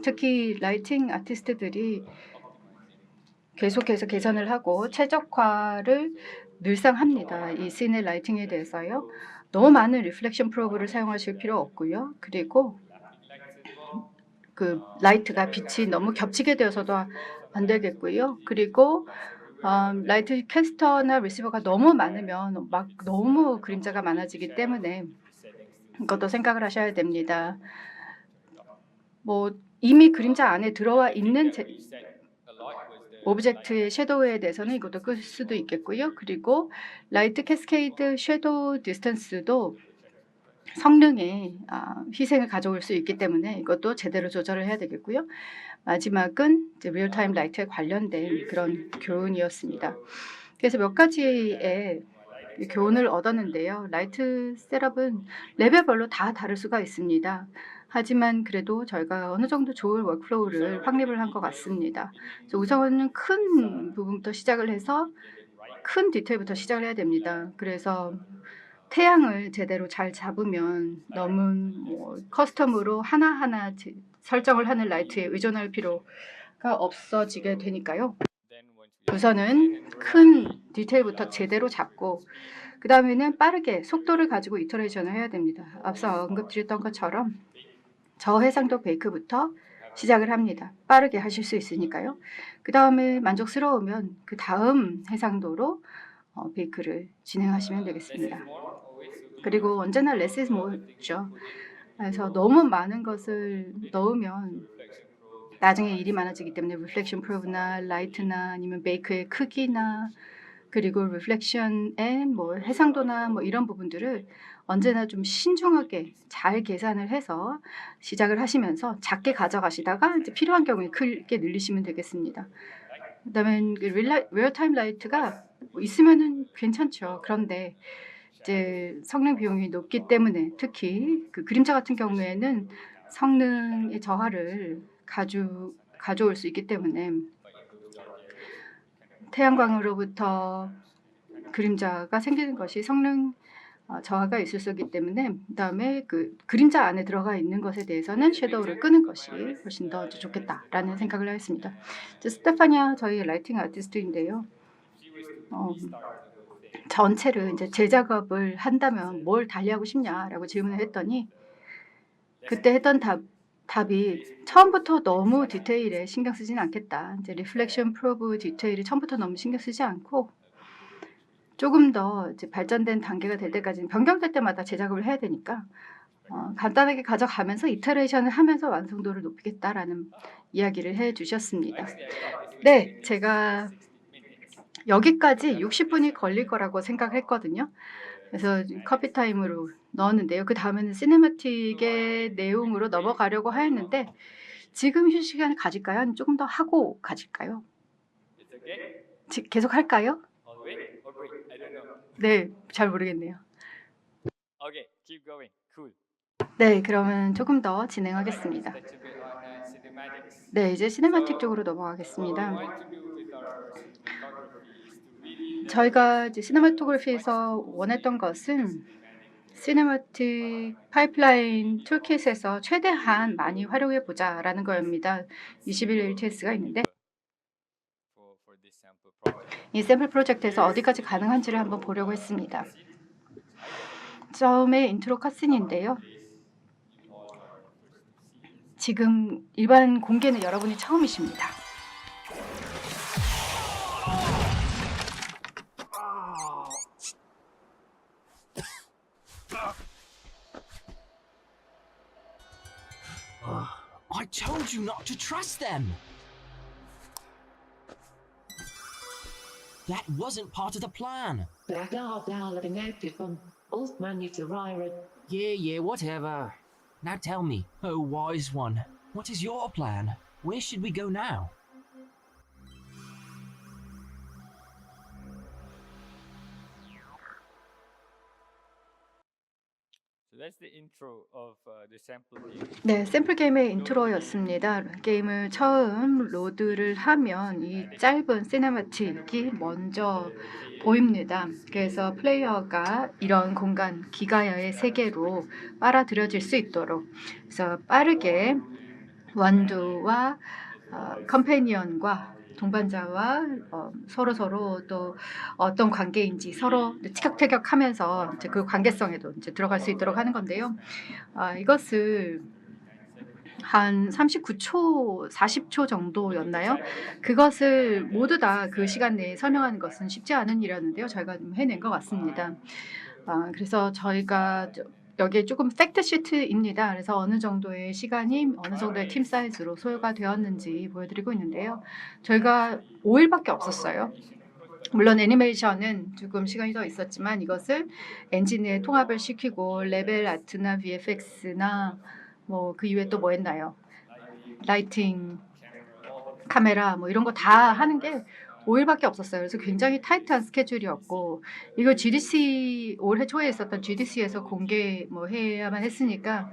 특히 라이팅 아티스트들이 계속해서 개선을 하고 최적화를 늘상 합니다. 이 씬의 라이팅에 대해서요. 너무 많은 리플렉션 프로브를 사용하실 필요 없고요. 그리고 그 라이트가 빛이 너무 겹치게 되어서도 안 되겠고요. 그리고 라이트 캐스터나 리시버가 너무 많으면 막 너무 그림자가 많아지기 때문에 이것도 생각을 하셔야 됩니다. 뭐 이미 그림자 안에 들어와 있는 오브젝트의 섀도우에 대해서는 이것도 끌 수도 있겠고요. 그리고 라이트 캐스케이드 섀도우 디스턴스도 성능에 희생을 가져올 수 있기 때문에 이것도 제대로 조절을 해야 되겠고요. 마지막은 이제 리얼타임 라이트에 관련된 그런 교훈이었습니다. 그래서 몇 가지의 교훈을 얻었는데요. 라이트 셋업은 레벨별로 다 다를 수가 있습니다. 하지만 그래도 저희가 어느 정도 좋은 워크플로우를 확립을 한 것 같습니다. 그래서 우선은 큰 부분부터 시작을 해서 큰 디테일부터 시작을 해야 됩니다. 그래서 태양을 제대로 잘 잡으면 너무 뭐 커스텀으로 하나하나 설정을 하는 라이트에 의존할 필요가 없어지게 되니까요. 우선은 큰 디테일부터 제대로 잡고 그 다음에는 빠르게 속도를 가지고 이터레이션을 해야 됩니다. 앞서 언급드렸던 것처럼 저해상도 베이크부터 시작을 합니다. 빠르게 하실 수 있으니까요. 그 다음에 만족스러우면 그 다음 해상도로 베이크를 진행하시면 되겠습니다. 그리고 언제나 less is more죠. 그래서 너무 많은 것을 넣으면 나중에 일이 많아지기 때문에 리플렉션 프로브나 라이트나 아니면 베이크의 크기나 그리고 리플렉션의 뭐 해상도나 뭐 이런 부분들을 언제나 좀 신중하게 잘 계산을 해서 시작을 하시면서 작게 가져가시다가 이제 필요한 경우에 크게 늘리시면 되겠습니다. 그다음에 리얼타임 라이트가 있으면은 괜찮죠. 그런데 이제 성능 비용이 높기 때문에 특히 그 그림자 같은 경우에는 성능의 저하를 가져올 수 있기 때문에 태양광으로부터 그림자가 생기는 것이 성능 저하가 있을 수 있기 때문에 그다음에 그 그림자 안에 들어가 있는 것에 대해서는 섀도우를 끄는 것이 훨씬 더 좋겠다라는 생각을 했습니다. 스테파니아 저희 라이팅 아티스트인데요. 전체를 이제 재작업을 한다면 뭘 달리하고 싶냐라고 질문을 했더니 그때 했던 답이 처음부터 너무 디테일에 신경 쓰진 않겠다. 이제 리플렉션 프로브 디테일이 처음부터 너무 신경 쓰지 않고 조금 더 이제 발전된 단계가 될 때까지는 변경될 때마다 재작업을 해야 되니까 간단하게 가져가면서 이터레이션을 하면서 완성도를 높이겠다라는 이야기를 해주셨습니다. 네, 제가 여기까지 60분이 걸릴 거라고 생각했거든요. 그래서 커피 타임으로 넣었는데요. 그 다음에는 시네마틱의 내용으로 넘어가려고 하였는데 지금 휴식 시간을 가질까요? 아니면 조금 더 하고 가질까요? It's okay. 계속 할까요? Or wait. Or wait. I don't know. 네, 잘 모르겠네요. Okay. Keep going. Cool. 네, 그러면 조금 더 진행하겠습니다. Let's touch a bit on cinematics. 네, 이제 시네마틱 쪽으로 What we 넘어가겠습니다. want to do with our cinematography is to really 저희가 이제 시네마토그래피에서 원했던 것은 시네마틱 파이프라인 툴킷에서 최대한 많이 활용해 보자라는 거입니다. 21일 TS가 있는데 for this sample project. 이 샘플 프로젝트에서 어디까지 가능한지를 한번 보려고 했습니다. 처음에 인트로 컷신인데요. 지금 일반 공개는 여러분이 처음이십니다. I told you not to trust them. That wasn't part of the plan. Yeah, whatever. Now tell me, oh wise one, what is your plan? Where should we go now? So that's the intro of the sample game. 네, 샘플 게임의 인트로였습니다. 게임을 처음 로드를 하면 이 짧은 시네마틱이 먼저 보입니다. 그래서 플레이어가 이런 공간, 기가야의 세계로 빨아들여질 수 있도록 그래서 빠르게 완두와 컴패니언과 동반자와 서로 또 어떤 관계인지 서로 티격태격하면서 이제 그 관계성에도 이제 들어갈 수 있도록 하는 건데요. 이것을 한 39초, 40초 정도였나요? 그것을 모두 다 그 시간 내에 설명하는 것은 쉽지 않은 일이었는데요. 저희가 좀 해낸 것 같습니다. 그래서 저희가 여기에 조금 팩트 시트입니다. 그래서 어느 정도의 시간이 어느 정도의 팀 사이즈로 소요가 되었는지 보여드리고 있는데요. 저희가 5일밖에 없었어요. 물론 애니메이션은 조금 시간이 더 있었지만 이것을 엔진에 통합을 시키고 레벨 아트나 VFX나 뭐 그 이외에 또 뭐 했나요? 라이팅, 카메라 뭐 이런 거 다 하는 게 5일밖에 없었어요. 그래서 굉장히 타이트한 스케줄이었고 이거 GDC 올해 초에 있었던 GDC에서 공개 뭐 해야만 했으니까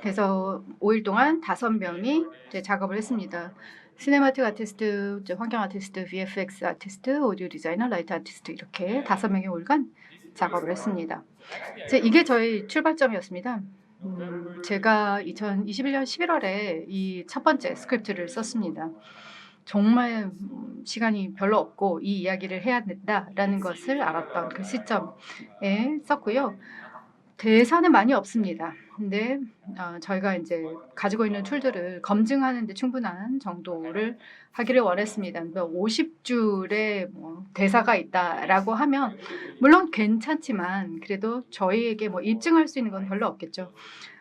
그래서 5일 동안 5명이 이제 작업을 했습니다. 시네마틱 아티스트, 환경 아티스트, VFX 아티스트, 오디오 디자이너, 라이트 아티스트 이렇게 5명이 5일간 작업을 했습니다. 이게 저희 출발점이었습니다. 제가 2021년 11월에 이 첫 번째 스크립트를 썼습니다. 정말 시간이 별로 없고 이 이야기를 해야 된다라는 것을 알았던 그 시점에 썼고요. 대사는 많이 없습니다. 근데 저희가 이제 가지고 있는 툴들을 검증하는 데 충분한 정도를 하기를 원했습니다. 50줄의 뭐 대사가 있다라고 하면 물론 괜찮지만 그래도 저희에게 뭐 입증할 수 있는 건 별로 없겠죠.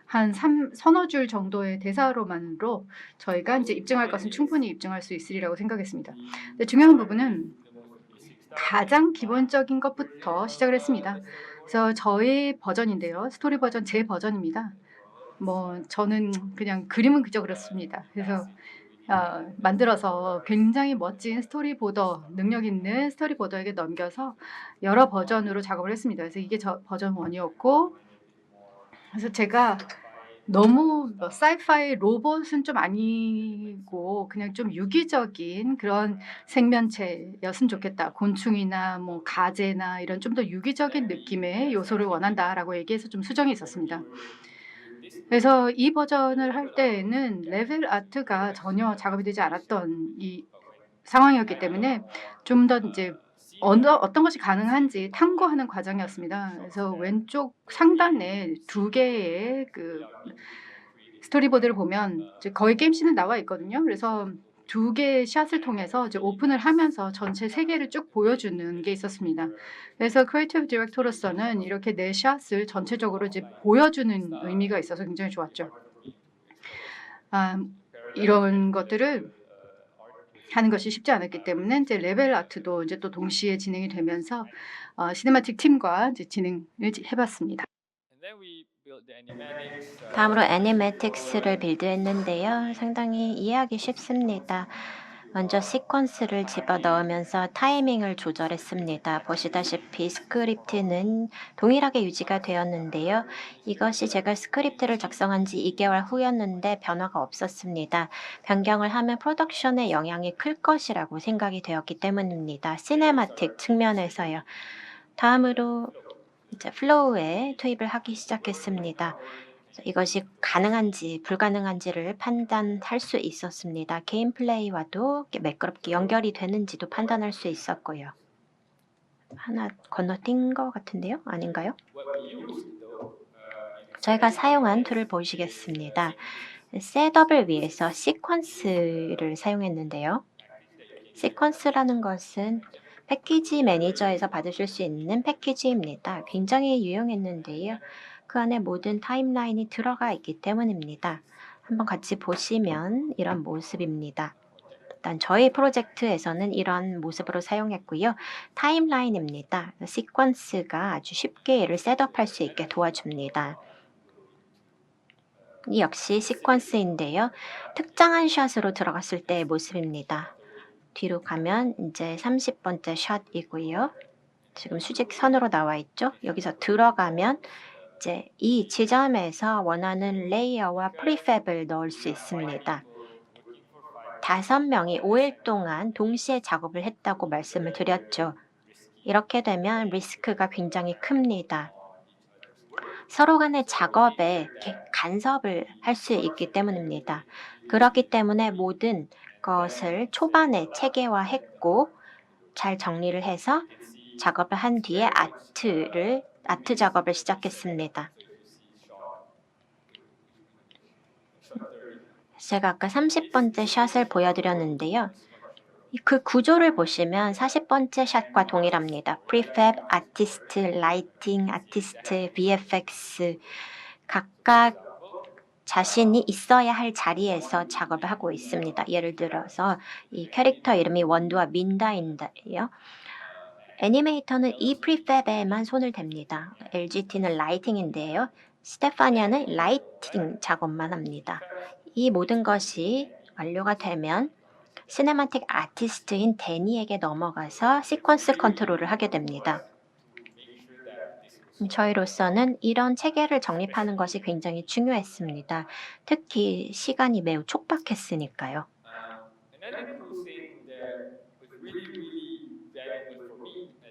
한 서너 줄 정도의 대사로만으로 저희가 이제 입증할 것은 충분히 입증할 수 있으리라고 생각했습니다. 근데 중요한 부분은 가장 기본적인 것부터 시작을 했습니다. 그래서 저의 버전인데요. 스토리 버전 제 버전입니다. 뭐 저는 그냥 그림은 그저 그렇습니다. 그래서 만들어서 굉장히 멋진 스토리보더, 능력 있는 스토리보더에게 넘겨서 여러 버전으로 작업을 했습니다. 그래서 이게 버전 1이었고 그래서 제가 너무 사이파이 로봇은 좀 아니고 그냥 좀 유기적인 그런 생명체였으면 좋겠다. 곤충이나 뭐 가재나 이런 좀 더 유기적인 느낌의 요소를 원한다라고 얘기해서 좀 수정이 있었습니다. 그래서 이 버전을 할 때에는 레벨 아트가 전혀 작업이 되지 않았던 이 상황이었기 때문에 좀 더 이제 어떤 것이 가능한지 탐구하는 과정이었습니다. 그래서 왼쪽 상단에 2개의 그 스토리보드를 보면 이제 거의 게임씬은 나와 있거든요. 그래서 2개의 샷을 통해서 이제 오픈을 하면서 전체 세계를 쭉 보여주는 게 있었습니다. 그래서 크리에이티브 디렉터로서는 이렇게 내 샷을 전체적으로 이제 보여주는 의미가 있어서 굉장히 좋았죠. 이런 것들을 하는 것이 쉽지 않았기 때문에 이제 레벨 아트도 이제 또 동시에 진행이 되면서 시네마틱 팀과 이제 진행을 해봤습니다. And then we 다음으로 애니매틱스를 빌드했는데요. 상당히 이해하기 쉽습니다. 먼저 시퀀스를 집어넣으면서 타이밍을 조절했습니다. 보시다시피 스크립트는 동일하게 유지가 되었는데요. 이것이 제가 스크립트를 작성한 지 2개월 후였는데 변화가 없었습니다. 변경을 하면 프로덕션에 영향이 클 것이라고 생각이 되었기 때문입니다. 시네마틱 측면에서요. 다음으로 이제 플로우에 투입을 하기 시작했습니다. 이것이 가능한지 불가능한지를 판단할 수 있었습니다. 게임 플레이와도 매끄럽게 연결이 되는지도 판단할 수 있었고요. 하나 건너뛴 것 같은데요? 아닌가요? 저희가 사용한 툴을 보시겠습니다. 셋업을 위해서 시퀀스를 사용했는데요. 시퀀스라는 것은 패키지 매니저에서 받으실 수 있는 패키지입니다. 굉장히 유용했는데요. 그 안에 모든 타임라인이 들어가 있기 때문입니다. 한번 같이 보시면 이런 모습입니다. 일단 저희 프로젝트에서는 이런 모습으로 사용했고요. 타임라인입니다. 시퀀스가 아주 쉽게 얘를 셋업할 수 있게 도와줍니다. 이 역시 시퀀스인데요. 특정한 샷으로 들어갔을 때의 모습입니다. 뒤로 가면 이제 30번째 샷이고요. 지금 수직선으로 나와 있죠. 여기서 들어가면 이제 이 지점에서 원하는 레이어와 프리팹을 넣을 수 있습니다. 5명이 5일 동안 동시에 작업을 했다고 말씀을 드렸죠. 이렇게 되면 리스크가 굉장히 큽니다. 서로 간의 작업에 간섭을 할 수 있기 때문입니다. 그렇기 때문에 모든 것을 초반에 체계화했고 잘 정리를 해서 작업을 한 뒤에 아트 작업을 시작했습니다. 제가 아까 30번째 샷을 보여드렸는데요. 그 구조를 보시면 40번째 샷과 동일합니다. 프리팹, 아티스트, 라이팅, 아티스트, VFX 각각 자신이 있어야 할 자리에서 작업을 하고 있습니다. 예를 들어서 이 캐릭터 이름이 원두와 민다인데요. 애니메이터는 이 프리팹에만 손을 댑니다. LGT는 라이팅인데요. 스테파니아는 라이팅 작업만 합니다. 이 모든 것이 완료가 되면 시네마틱 아티스트인 데니에게 넘어가서 시퀀스 컨트롤을 하게 됩니다. 저희로서는 이런 체계를 정립하는 것이 굉장히 중요했습니다. 특히 시간이 매우 촉박했으니까요.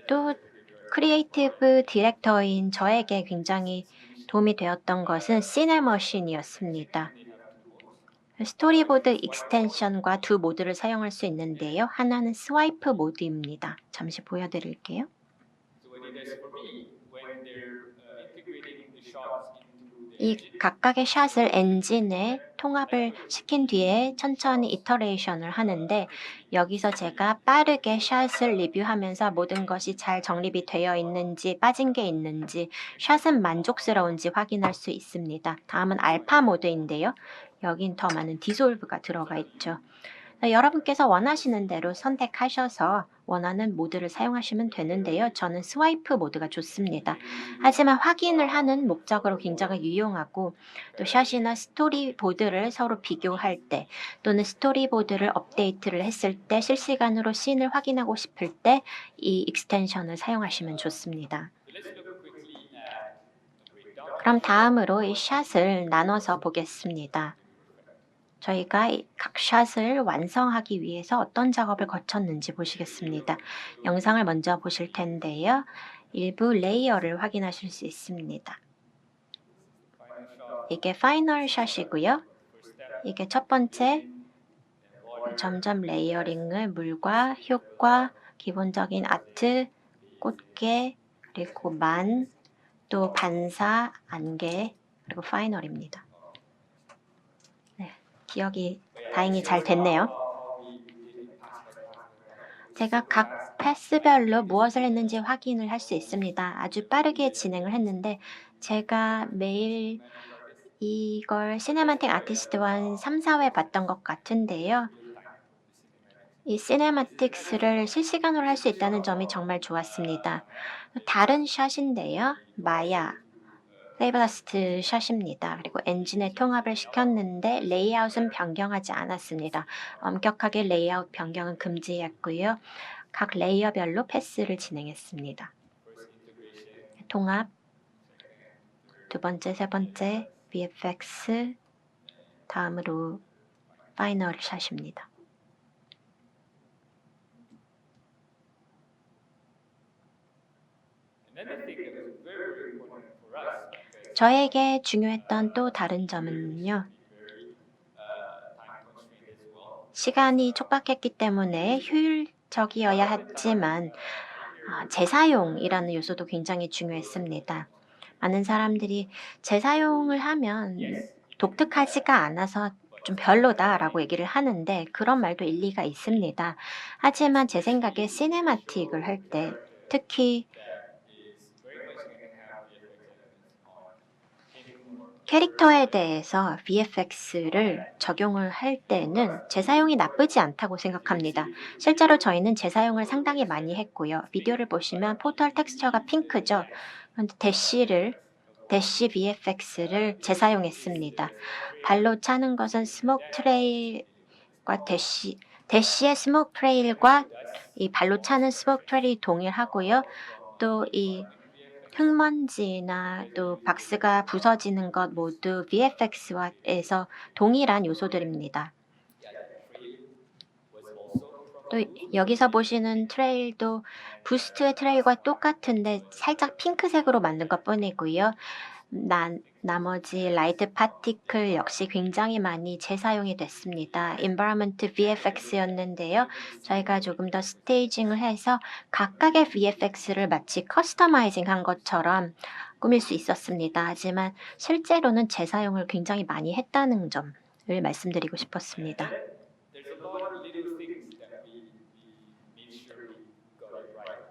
또 크리에이티브 디렉터인 저에게 굉장히 도움이 되었던 것은 시네머신이었습니다. 스토리보드 익스텐션과 두 모드를 사용할 수 있는데요. 하나는 스와이프 모드입니다. 잠시 보여드릴게요. 이 각각의 샷을 엔진에 통합을 시킨 뒤에 천천히 이터레이션을 하는데 여기서 제가 빠르게 샷을 리뷰하면서 모든 것이 잘 정립이 되어 있는지 빠진 게 있는지 샷은 만족스러운지 확인할 수 있습니다. 다음은 알파 모드인데요. 여긴 더 많은 디솔브가 들어가 있죠. 여러분께서 원하시는 대로 선택하셔서 원하는 모드를 사용하시면 되는데요. 저는 스와이프 모드가 좋습니다. 하지만 확인을 하는 목적으로 굉장히 유용하고 또 샷이나 스토리보드를 서로 비교할 때 또는 스토리보드를 업데이트를 했을 때 실시간으로 씬을 확인하고 싶을 때 이 익스텐션을 사용하시면 좋습니다. 그럼 다음으로 이 샷을 나눠서 보겠습니다. 저희가 각 샷을 완성하기 위해서 어떤 작업을 거쳤는지 보시겠습니다. 영상을 먼저 보실 텐데요. 일부 레이어를 확인하실 수 있습니다. 이게 파이널 샷이고요. 이게 첫 번째 점점 레이어링을 물과 효과, 기본적인 아트, 꽃게, 그리고 또 반사, 안개, 그리고 파이널입니다. 기억이 다행히 잘 됐네요. 제가 각 패스별로 무엇을 했는지 확인을 할 수 있습니다. 아주 빠르게 진행을 했는데 제가 매일 이걸 시네마틱 아티스트와 한 3, 4회 봤던 것 같은데요. 이 시네마틱스를 실시간으로 할 수 있다는 점이 정말 좋았습니다. 다른 샷인데요. 마야. 레이블러스트 샷입니다. 그리고 엔진에 통합을 시켰는데 레이아웃은 변경하지 않았습니다. 엄격하게 레이아웃 변경은 금지했고요. 각 레이어별로 패스를 진행했습니다. 통합, 두 번째, 세 번째, VFX, 다음으로 파이널 샷입니다. 저에게 중요했던 또 다른 점은요. 시간이 촉박했기 때문에 효율적이어야 했지만 재사용이라는 요소도 굉장히 중요했습니다. 많은 사람들이 재사용을 하면 독특하지가 않아서 좀 별로다라고 얘기를 하는데 그런 말도 일리가 있습니다. 하지만 제 생각에 시네마틱을 할 때 특히 캐릭터에 대해서 VFX를 적용을 할 때는 재사용이 나쁘지 않다고 생각합니다. 실제로 저희는 재사용을 상당히 많이 했고요. 비디오를 보시면 포털 텍스처가 핑크죠. 그런데 대시 VFX를 재사용했습니다. 발로 차는 것은 스모크 트레일과 대시의 스모크 트레일과 이 발로 차는 스모크 트레일이 동일하고요. 또 이 흙먼지나 또 박스가 부서지는 것 모두 VFX에서 동일한 요소들입니다. 또 여기서 보시는 트레일도 부스트의 트레일과 똑같은데 살짝 핑크색으로 만든 것 뿐이고요. 나머지 라이트 파티클 역시 굉장히 많이 재사용이 됐습니다. Environment VFX였는데요. 저희가 조금 더 스테이징을 해서 각각의 VFX를 마치 커스터마이징 한 것처럼 꾸밀 수 있었습니다. 하지만 실제로는 재사용을 굉장히 많이 했다는 점을 말씀드리고 싶었습니다.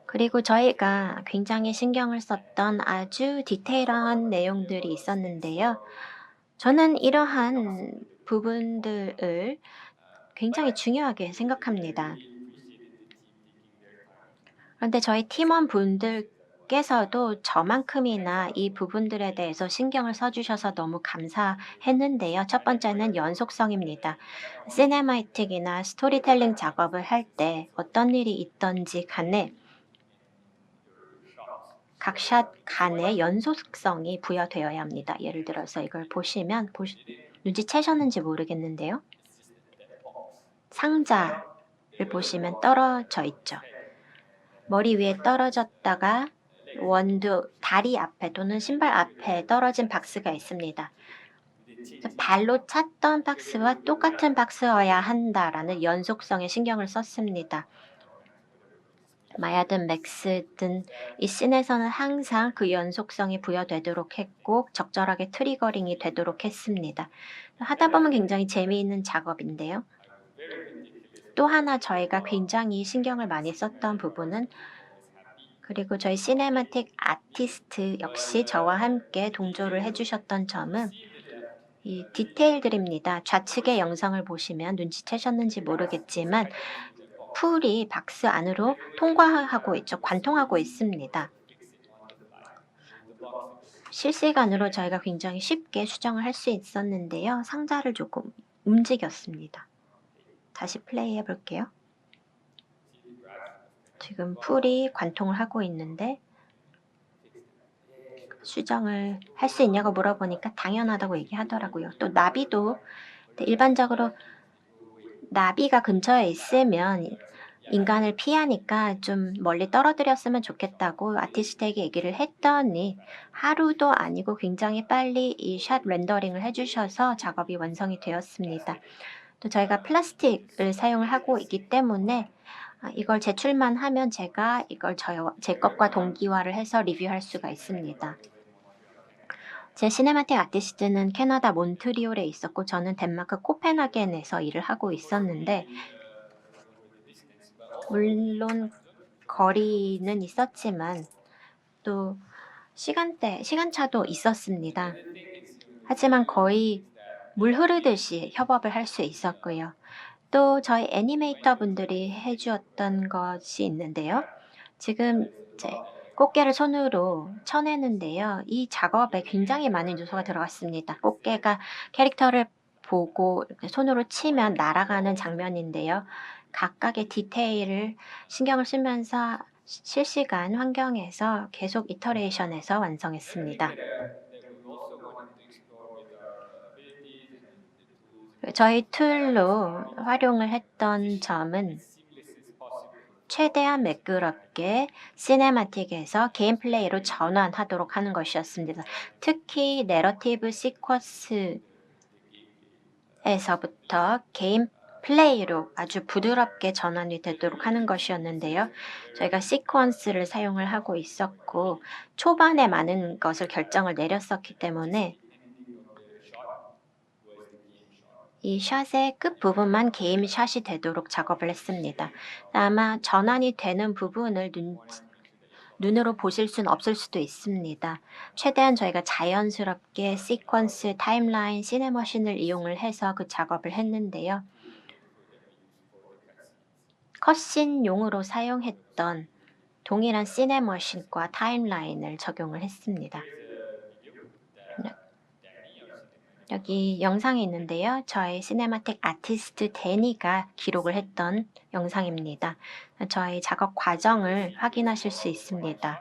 그리고 저희가 굉장히 신경을 썼던 아주 디테일한 내용들이 있었는데요. 저는 이러한 부분들을 굉장히 중요하게 생각합니다. 그런데 저희 팀원분들께서도 저만큼이나 이 부분들에 대해서 신경을 써주셔서 너무 감사했는데요. 첫 번째는 연속성입니다. 시네마틱이나 스토리텔링 작업을 할 때 어떤 일이 있던지 간에 각 샷 간의 연속성이 부여되어야 합니다. 예를 들어서 이걸 보시면 눈치채셨는지 모르겠는데요. 상자를 보시면 떨어져 있죠. 머리 위에 떨어졌다가 원두 다리 앞에 또는 신발 앞에 떨어진 박스가 있습니다. 발로 찼던 박스와 똑같은 박스여야 한다라는 연속성에 신경을 썼습니다. 마야든 맥스든 이 씬에서는 항상 그 연속성이 부여되도록 했고 적절하게 트리거링이 되도록 했습니다. 하다 보면 굉장히 재미있는 작업인데요. 또 하나 저희가 굉장히 신경을 많이 썼던 부분은 그리고 저희 시네마틱 아티스트 역시 저와 함께 동조를 해주셨던 점은 이 디테일들입니다. 좌측의 영상을 보시면 눈치채셨는지 모르겠지만 풀이 박스 안으로 통과하고 있죠. 관통하고 있습니다. 실시간으로 저희가 굉장히 쉽게 수정을 할 수 있었는데요. 상자를 조금 움직였습니다. 다시 플레이해 볼게요. 지금 풀이 관통을 하고 있는데 수정을 할 수 있냐고 물어보니까 당연하다고 얘기하더라고요. 또 나비도 일반적으로 나비가 근처에 있으면 인간을 피하니까 좀 멀리 떨어뜨렸으면 좋겠다고 아티스트에게 얘기를 했더니 하루도 아니고 굉장히 빨리 이 샷 렌더링을 해주셔서 작업이 완성이 되었습니다. 또 저희가 플라스틱을 사용을 하고 있기 때문에 이걸 제출만 하면 제가 이걸 제 것과 동기화를 해서 리뷰할 수가 있습니다. 제 시네마틱 아티스트는 캐나다 몬트리올에 있었고 저는 덴마크 코펜하겐에서 일을 하고 있었는데 물론 거리는 있었지만 또 시간차도 있었습니다. 하지만 거의 물 흐르듯이 협업을 할 수 있었고요. 또 저희 애니메이터 분들이 해주었던 것이 있는데요. 지금 꽃게를 손으로 쳐내는데요. 이 작업에 굉장히 많은 요소가 들어갔습니다. 꽃게가 캐릭터를 보고 이렇게 손으로 치면 날아가는 장면인데요. 각각의 디테일을 신경을 쓰면서 실시간 환경에서 계속 이터레이션해서 완성했습니다. 저희 툴로 활용을 했던 점은 최대한 매끄럽게 시네마틱에서 게임 플레이로 전환하도록 하는 것이었습니다. 특히 내러티브 시퀀스에서부터 게임 플레이로 아주 부드럽게 전환이 되도록 하는 것이었는데요. 저희가 시퀀스를 사용을 하고 있었고 초반에 많은 것을 결정을 내렸었기 때문에 이 샷의 끝부분만 게임 샷이 되도록 작업을 했습니다. 아마 전환이 되는 부분을 눈으로 보실 수는 없을 수도 있습니다. 최대한 저희가 자연스럽게 시퀀스, 타임라인, 시네머신을 이용을 해서 그 작업을 했는데요. 컷신용으로 사용했던 동일한 시네머신과 타임라인을 적용을 했습니다. 여기 영상이 있는데요. 저희 시네마틱 아티스트 데니가 기록을 했던 영상입니다. 저희 작업 과정을 확인하실 수 있습니다.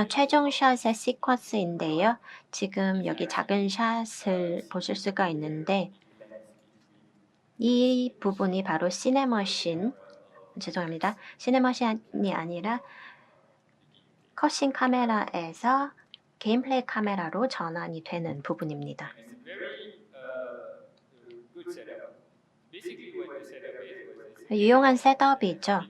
최종 샷의 시퀀스인데요. 지금 여기 작은 샷을 보실 수가 있는데 이 부분이 바로 시네머신이 아니라 컷신 카메라에서 게임 플레이 카메라로 전환이 되는 부분입니다. 유용한 셋업이죠.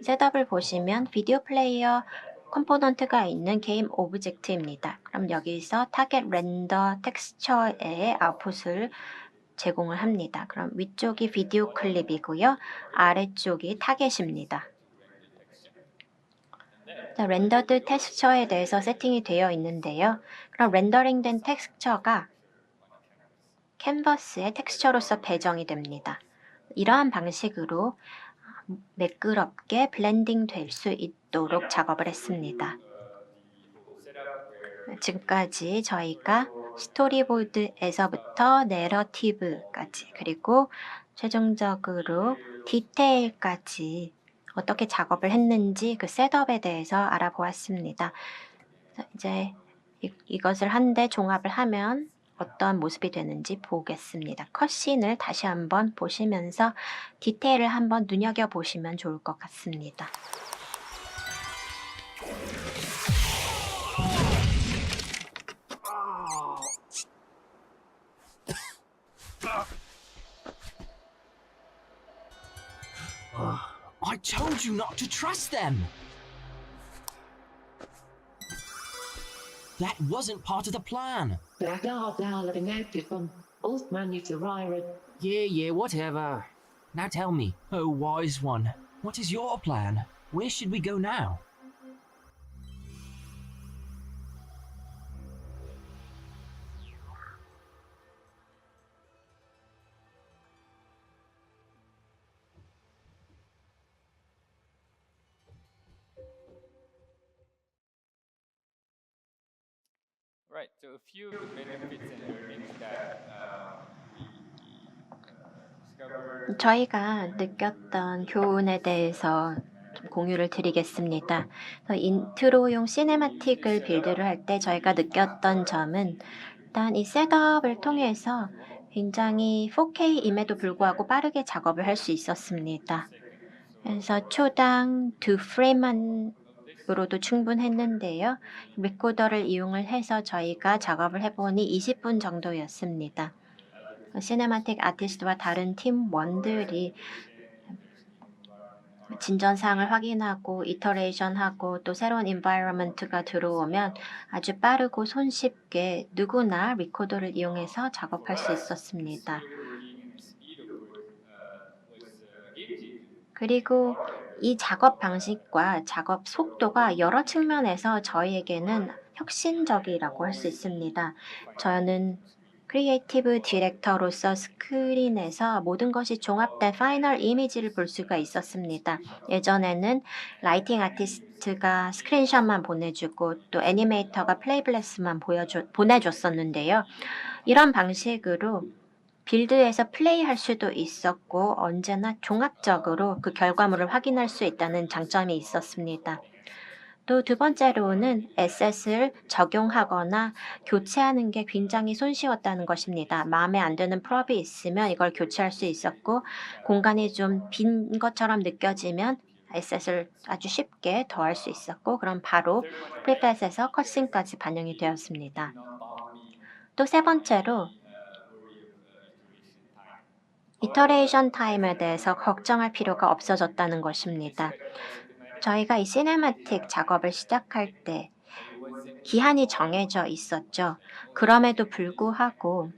셋업을 보시면 비디오 플레이어 컴포넌트가 있는 게임 오브젝트입니다. 그럼 여기서 타겟 렌더 텍스처의 아웃풋을 제공을 합니다. 그럼 위쪽이 비디오 클립이고요. 아래쪽이 타겟입니다. 렌더드 텍스처에 대해서 세팅이 되어 있는데요. 그럼 렌더링된 텍스처가 캔버스의 텍스처로서 배정이 됩니다. 이러한 방식으로 매끄럽게 블렌딩 될 수 있도록 작업을 했습니다. 지금까지 저희가 스토리보드에서부터 내러티브까지 그리고 최종적으로 디테일까지 어떻게 작업을 했는지 그 셋업에 대해서 알아보았습니다. 이제 이것을 한데 종합을 하면 어떤 모습이 되는지 보겠습니다. 컷신을 다시 한번 보시면서 디테일을 한번 눈여겨보시면 좋을 것 같습니다. I told you not to trust them. That wasn't part of the plan. Yeah, whatever. Now tell me, oh wise one, what is your plan? Where should we go now? Right. So a few of the benefits and learnings that discovered. 저희가 느꼈던 교훈에 대해서 좀 공유를 드리겠습니다. 인트로용 시네마틱을 빌드를 할 때 저희가 느꼈던 점은 일단 이 셋업을 통해서 굉장히 4K임에도 불구하고 빠르게 작업을 할 수 있었습니다. 그래서 초당 2프레임만으로도 충분했는데요. 리코더를 이용을 해서 저희가 작업을 해보니 20분 정도였습니다. 시네마틱 아티스트와 다른 팀원들이 진전사항을 확인하고 이터레이션하고 또 새로운 인바이러먼트가 들어오면 아주 빠르고 손쉽게 누구나 리코더를 이용해서 작업할 수 있었습니다. 그리고 이 작업 방식과 작업 속도가 여러 측면에서 저희에게는 혁신적이라고 할 수 있습니다. 저는 크리에이티브 디렉터로서 스크린에서 모든 것이 종합된 파이널 이미지를 볼 수가 있었습니다. 예전에는 라이팅 아티스트가 스크린샷만 보내주고 또 애니메이터가 플레이블레스만 보내줬었는데요. 이런 방식으로 빌드에서 플레이할 수도 있었고 언제나 종합적으로 그 결과물을 확인할 수 있다는 장점이 있었습니다. 또 두 번째로는 에셋을 적용하거나 교체하는 게 굉장히 손쉬웠다는 것입니다. 마음에 안 드는 프롭이 있으면 이걸 교체할 수 있었고 공간이 좀 빈 것처럼 느껴지면 에셋을 아주 쉽게 더할 수 있었고 그럼 바로 프리셋에서 컷신까지 반영이 되었습니다. 또 세 번째로 이터레이션 타임에 대해서 걱정할 필요가 없어졌다는 것입니다. 저희가 이 시네마틱 작업을 시작할 때 기한이 정해져 있었죠. 그럼에도 불구하고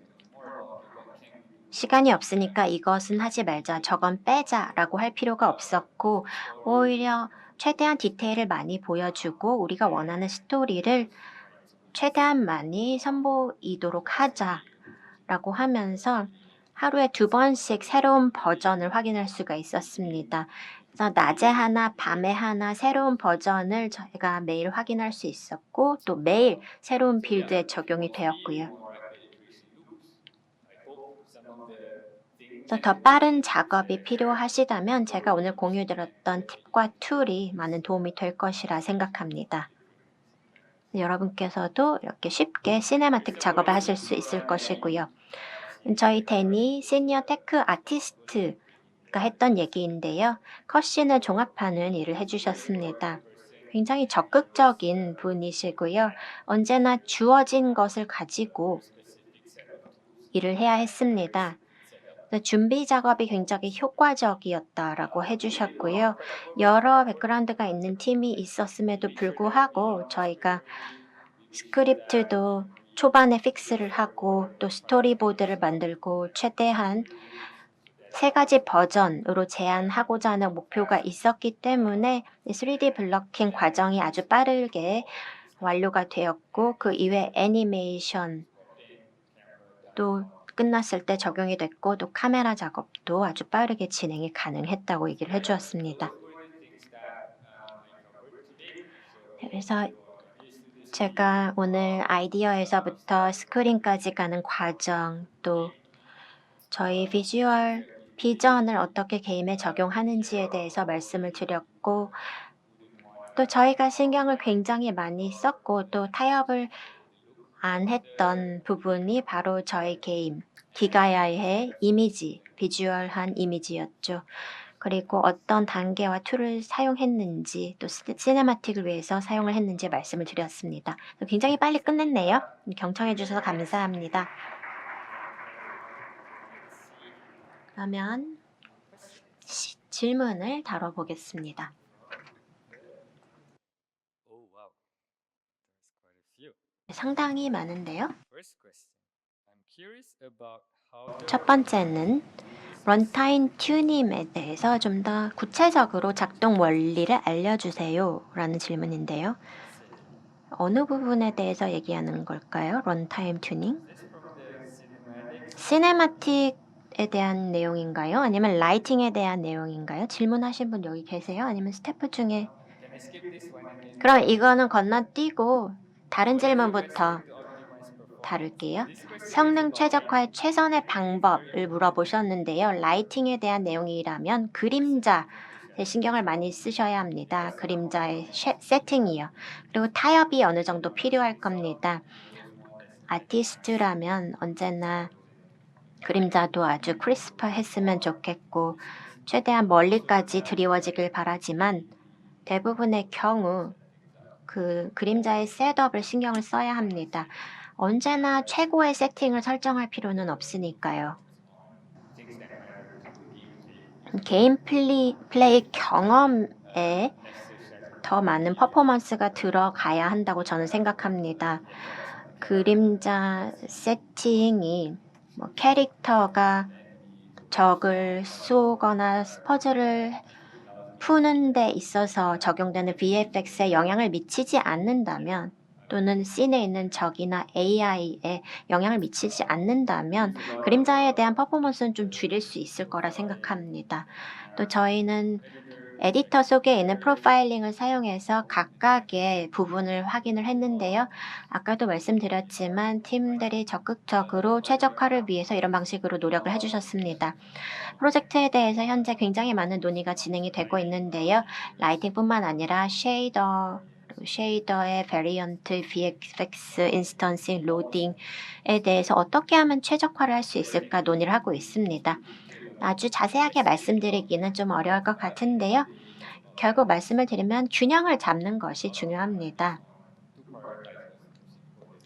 시간이 없으니까 이것은 하지 말자, 저건 빼자라고 할 필요가 없었고 오히려 최대한 디테일을 많이 보여주고 우리가 원하는 스토리를 최대한 많이 선보이도록 하자라고 하면서 하루에 2번씩 새로운 버전을 확인할 수가 있었습니다. 그래서 낮에 하나, 밤에 하나 새로운 버전을 저희가 매일 확인할 수 있었고 또 매일 새로운 빌드에 적용이 되었고요. 더 빠른 작업이 필요하시다면 제가 오늘 공유드렸던 팁과 툴이 많은 도움이 될 것이라 생각합니다. 여러분께서도 이렇게 쉽게 시네마틱 작업을 하실 수 있을 것이고요. 저희 데니 시니어 테크 아티스트가 했던 얘기인데요. 컷신을 종합하는 일을 해주셨습니다. 굉장히 적극적인 분이시고요. 언제나 주어진 것을 가지고 일을 해야 했습니다. 준비 작업이 굉장히 효과적이었다라고 해주셨고요. 여러 백그라운드가 있는 팀이 있었음에도 불구하고 저희가 스크립트도 초반에 픽스를 하고 또 스토리보드를 만들고 최대한 3가지 버전으로 제안하고자 하는 목표가 있었기 때문에 3D 블러킹 과정이 아주 빠르게 완료가 되었고 그 이외 애니메이션 또 끝났을 때 적용이 됐고 또 카메라 작업도 아주 빠르게 진행이 가능했다고 얘기를 해주었습니다. 그래서 제가 오늘 아이디어에서부터 스크린까지 가는 과정 또 저희 비주얼 비전을 어떻게 게임에 적용하는지에 대해서 말씀을 드렸고 또 저희가 신경을 굉장히 많이 썼고 또 타협을 안 했던 부분이 바로 저희 게임 기가야의 이미지, 비주얼한 이미지였죠. 그리고 어떤 단계와 툴을 사용했는지 또 시네마틱을 위해서 사용을 했는지 말씀을 드렸습니다. 굉장히 빨리 끝냈네요. 경청해 주셔서 감사합니다. 그러면 질문을 다뤄보겠습니다. Oh wow, there's quite a few. 상당히 많은데요. First question. I'm curious about how the 첫 번째는 런타임 튜닝에 대해서 좀 더 구체적으로 작동 원리를 알려주세요 라는 질문인데요. 어느 부분에 대해서 얘기하는 걸까요? 런타임 튜닝? 시네마틱에 대한 내용인가요? 아니면 라이팅에 대한 내용인가요? 질문하신 분 여기 계세요? 아니면 스태프 중에? Can I skip this one and 그럼 이거는 건너뛰고 다른 질문부터 다룰게요. 성능 최적화의 최선의 방법을 물어보셨는데요. 라이팅에 대한 내용이라면 그림자에 신경을 많이 쓰셔야 합니다. 그림자의 세팅이요. 그리고 타협이 어느 정도 필요할 겁니다. 아티스트라면 언제나 그림자도 아주 크리스퍼했으면 좋겠고 최대한 멀리까지 드리워지길 바라지만 대부분의 경우 그 그림자의 셋업을 신경을 써야 합니다. 언제나 최고의 세팅을 설정할 필요는 없으니까요. 게임 플레이 경험에 더 많은 퍼포먼스가 들어가야 한다고 저는 생각합니다. 그림자 세팅이 캐릭터가 적을 쏘거나 퍼즐을 푸는 데 있어서 적용되는 VFX에 영향을 미치지 않는다면 또는 씬에 있는 적이나 AI에 영향을 미치지 않는다면 그림자에 대한 퍼포먼스는 좀 줄일 수 있을 거라 생각합니다. 또 저희는 에디터 속에 있는 프로파일링을 사용해서 각각의 부분을 확인을 했는데요. 아까도 말씀드렸지만 팀들이 적극적으로 최적화를 위해서 이런 방식으로 노력을 해주셨습니다. 프로젝트에 대해서 현재 굉장히 많은 논의가 진행이 되고 있는데요. 라이팅뿐만 아니라 쉐이더의 베리언트, VFX, 인스턴싱, 로딩에 대해서 어떻게 하면 최적화를 할 수 있을까 논의를 하고 있습니다. 아주 자세하게 말씀드리기는 좀 어려울 것 같은데요. 결국 말씀을 드리면 균형을 잡는 것이 중요합니다.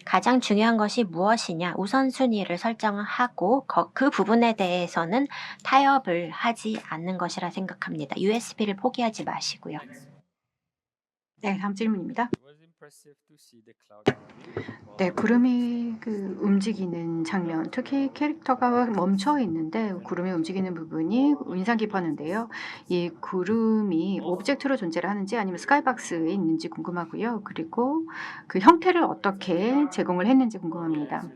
가장 중요한 것이 무엇이냐 우선순위를 설정하고 그 부분에 대해서는 타협을 하지 않는 것이라 생각합니다. USB를 포기하지 마시고요. 네, 다음 질문입니다. It was impressive to see the cloud moving 네, while 구름이 움직이는 장면, 특히 캐릭터가 멈춰 있는데 구름이 움직이는 부분이 인상 깊었는데요. 이 구름이 오브젝트로 존재를 하는지 아니면 스카이박스에 있는지 궁금하고요. 그리고 그 형태를 어떻게 제공을 했는지 궁금합니다.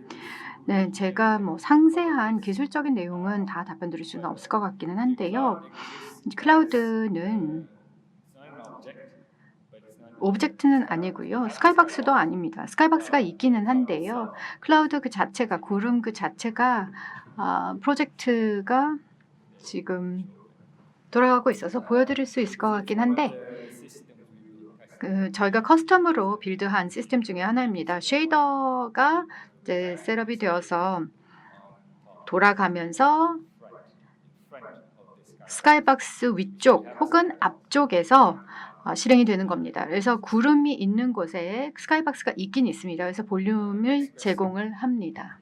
네, 제가 상세한 기술적인 내용은 다 답변 드릴 수는 없을 것 같기는 한데요. 클라우드는 오브젝트는 아니고요. 스카이박스도 아닙니다. 스카이박스가 있기는 한데요. 클라우드 그 자체가 구름 그 자체가 프로젝트가 지금 돌아가고 있어서 보여드릴 수 있을 것 같긴 한데 저희가 커스텀으로 빌드한 시스템 중에 하나입니다. 쉐이더가 이제 셋업이 되어서 돌아가면서 스카이박스 위쪽 혹은 앞쪽에서 실행이 되는 겁니다. 그래서 구름이 있는 곳에 스카이박스가 있긴 있습니다. 그래서 볼륨을 제공을 합니다.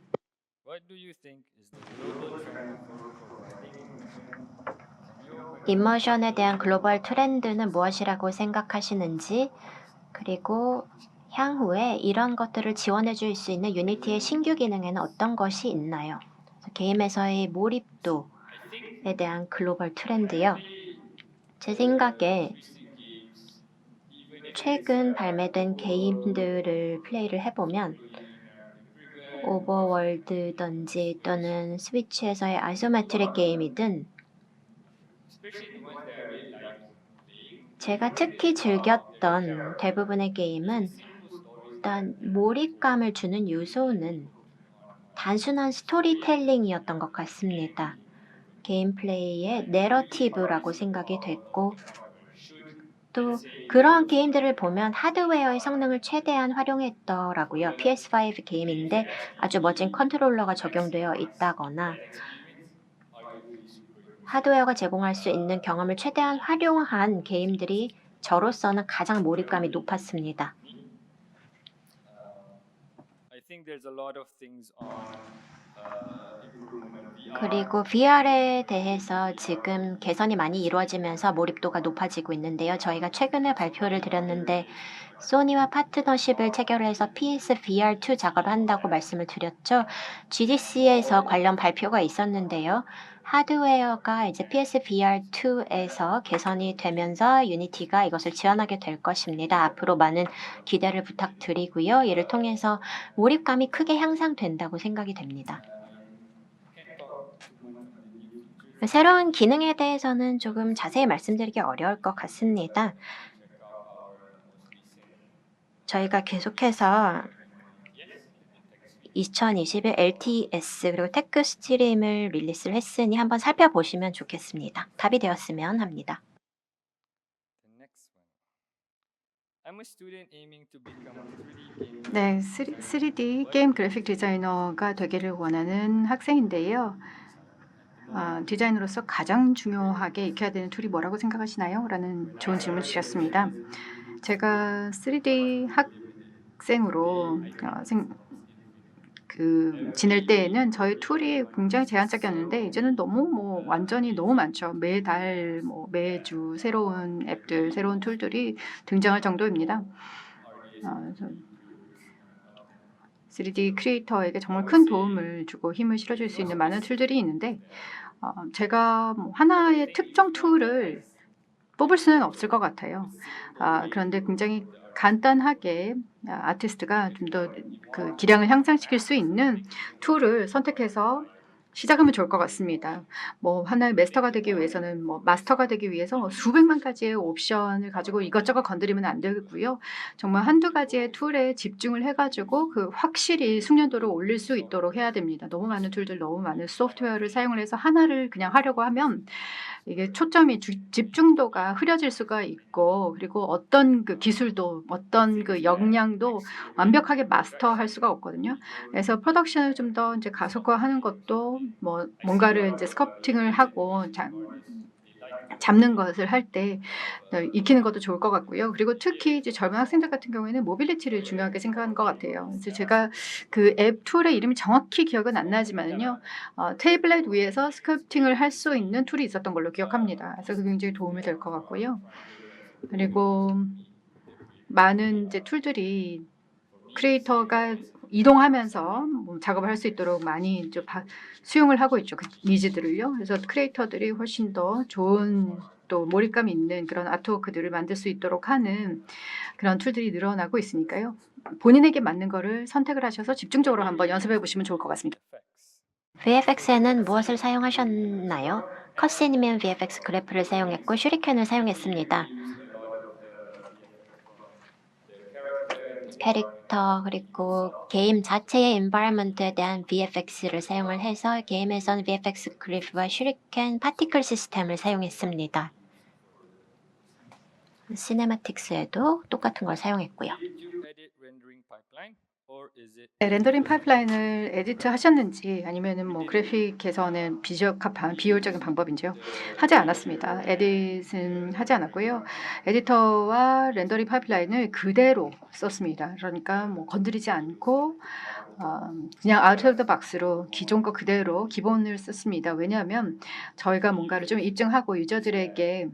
What do you think is the global trend for providing 임머션에 대한 글로벌 트렌드는 무엇이라고 생각하시는지, 그리고 향후에 이런 것들을 지원해 줄 수 있는 유니티의 신규 기능에는 어떤 것이 있나요? 게임에서의 몰입도에 대한 글로벌 트렌드요. 제 생각에 최근 발매된 게임들을 플레이를 해보면 오버월드든지 또는 스위치에서의 아이소메트릭 게임이든 제가 특히 즐겼던 대부분의 게임은 일단 몰입감을 주는 요소는 단순한 스토리텔링이었던 것 같습니다. 게임 플레이의 내러티브라고 생각이 됐고 또 그러한 게임들을 보면 하드웨어의 성능을 최대한 활용했더라고요. PS5 게임인데 아주 멋진 컨트롤러가 적용되어 있다거나 하드웨어가 제공할 수 있는 경험을 최대한 활용한 게임들이 저로서는 가장 몰입감이 높았습니다. I think there's a lot of things on improvement VR. 그리고 VR에 대해서 지금 개선이 많이 이루어지면서 몰입도가 높아지고 있는데요. 저희가 최근에 발표를 드렸는데 소니와 파트너십을 체결해서 PSVR2 작업을 한다고 말씀을 드렸죠. GDC에서 관련 발표가 있었는데요. 하드웨어가 이제 PSVR2에서 개선이 되면서 유니티가 이것을 지원하게 될 것입니다. 앞으로 많은 기대를 부탁드리고요. 이를 통해서 몰입감이 크게 향상된다고 생각이 됩니다. 새로운 기능에 대해서는 조금 자세히 말씀드리기 어려울 것 같습니다. 저희가 계속해서 2021 LTS 그리고 테크 스트림을 릴리스를 했으니 한번 살펴보시면 좋겠습니다. 답이 되었으면 합니다. The next one. I'm a student aiming to become a 3D game 네, 3D 게임 그래픽 디자이너가 되기를 원하는 학생인데요. 디자이너로서 가장 중요하게 익혀야 되는 툴이 뭐라고 생각하시나요? 라는 좋은 질문 주셨습니다. 제가 3D 학생으로 지낼 때에는 저희 툴이 굉장히 제한적이었는데 이제는 너무 완전히 너무 많죠. 매달 매주 새로운 앱들, 새로운 툴들이 등장할 정도입니다. 3D 크리에이터에게 정말 큰 도움을 주고 힘을 실어줄 수 있는 많은 툴들이 있는데 제가 하나의 특정 툴을 뽑을 수는 없을 것 같아요. 그런데 굉장히 간단하게 아티스트가 좀 더 그 기량을 향상시킬 수 있는 툴을 선택해서 시작하면 좋을 것 같습니다. 뭐 하나의 마스터가 되기 위해서는 마스터가 되기 위해서 수백만 가지의 옵션을 가지고 이것저것 건드리면 안 되고요. 정말 한두 가지의 툴에 집중을 해가지고 그 확실히 숙련도를 올릴 수 있도록 해야 됩니다. 너무 많은 툴들, 너무 많은 소프트웨어를 사용을 해서 하나를 그냥 하려고 하면 이게 초점이 집중도가 흐려질 수가 있고, 그리고 어떤 그 기술도 어떤 그 역량도 완벽하게 마스터할 수가 없거든요. 그래서 프로덕션을 좀 더 이제 가속화하는 것도 뭔가를 이제 스커프팅을 하고 잡는 것을 할 때 익히는 것도 좋을 것 같고요. 그리고 특히 이제 젊은 학생들 같은 경우에는 모빌리티를 중요하게 생각하는 것 같아요. 그래서 제가 그 앱 툴의 이름이 정확히 기억은 안 나지만요, 태블릿 위에서 스커프팅을 할 수 있는 툴이 있었던 걸로 기억합니다. 그래서 그게 굉장히 도움이 될 것 같고요. 그리고 많은 이제 툴들이 크리에이터가 이동하면서 작업을 할 수 있도록 많이 이제 수용을 하고 있죠. 그 니즈들을요. 그래서 크리에이터들이 훨씬 더 좋은 또 몰입감 있는 그런 아트워크들을 만들 수 있도록 하는 그런 툴들이 늘어나고 있으니까요. 본인에게 맞는 거를 선택을 하셔서 집중적으로 한번 연습해 보시면 좋을 것 같습니다. VFX에는 무엇을 사용하셨나요? 컷신이면 VFX 그래프를 사용했고 슈리켄을 사용했습니다. 캐릭터 그리고 게임 자체의 environment에 대한 VFX를 사용을 해서 게임에서는 VFX 그래프와 슈리켄 파티클 시스템을 사용했습니다. 시네마틱스에도 똑같은 걸 사용했고요. Did you edit rendering pipeline or is it 렌더링 파이프라인을 에디트 하셨는지 아니면은 그래픽 개선은 비효율적인 방법인지요? 하지 않았습니다. 에딧은 하지 않았고요. 에디터와 렌더링 파이프라인을 그대로 썼습니다. 그러니까 건드리지 않고 그냥 아웃 오브 더 박스로 기존 거 그대로 기본을 썼습니다. 왜냐하면 저희가 뭔가를 좀 입증하고 유저들에게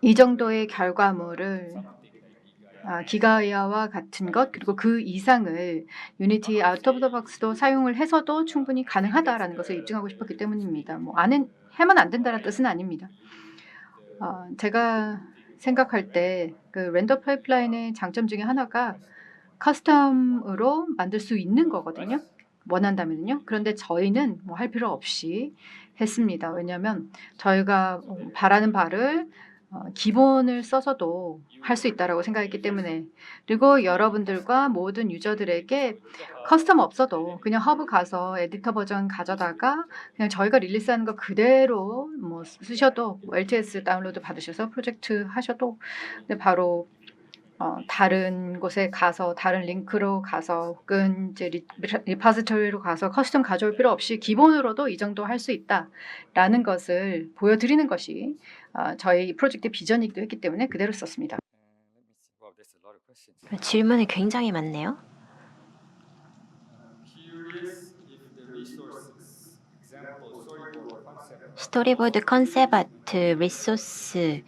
이 정도의 결과물을 기가야와 같은 것 그리고 그 이상을 유니티 아웃 오브 더 박스도 사용을 해서도 충분히 가능하다라는 것을 입증하고 싶었기 때문입니다. 하면 안 된다는 뜻은 아닙니다. 제가 생각할 때 그 렌더 파이프라인의 장점 중에 하나가 커스텀으로 만들 수 있는 거거든요. 원한다면요. 그런데 저희는 할 필요 없이 했습니다. 왜냐하면 저희가 바라는 바를 기본을 써서도 할 수 있다라고 생각했기 때문에, 그리고 여러분들과 모든 유저들에게 커스텀 없어도 그냥 허브 가서 에디터 버전 가져다가 그냥 저희가 릴리스하는 거 그대로 쓰셔도 LTS 다운로드 받으셔서 프로젝트 하셔도 바로 다른 곳에 가서 다른 링크로 가서 혹은 이제 리파지토리로 가서 커스텀 가져올 필요 없이 기본으로도 이 정도 할 수 있다라는 것을 보여드리는 것이 저희 프로젝트의 비전이기도 했기 때문에 그대로 썼습니다. let me see. Wow, there's a lot of questions. 질문이 굉장히 많네요. Curious if the resources, example, storyboard, concept, 스토리보드, 컨셉 아트, 리소스가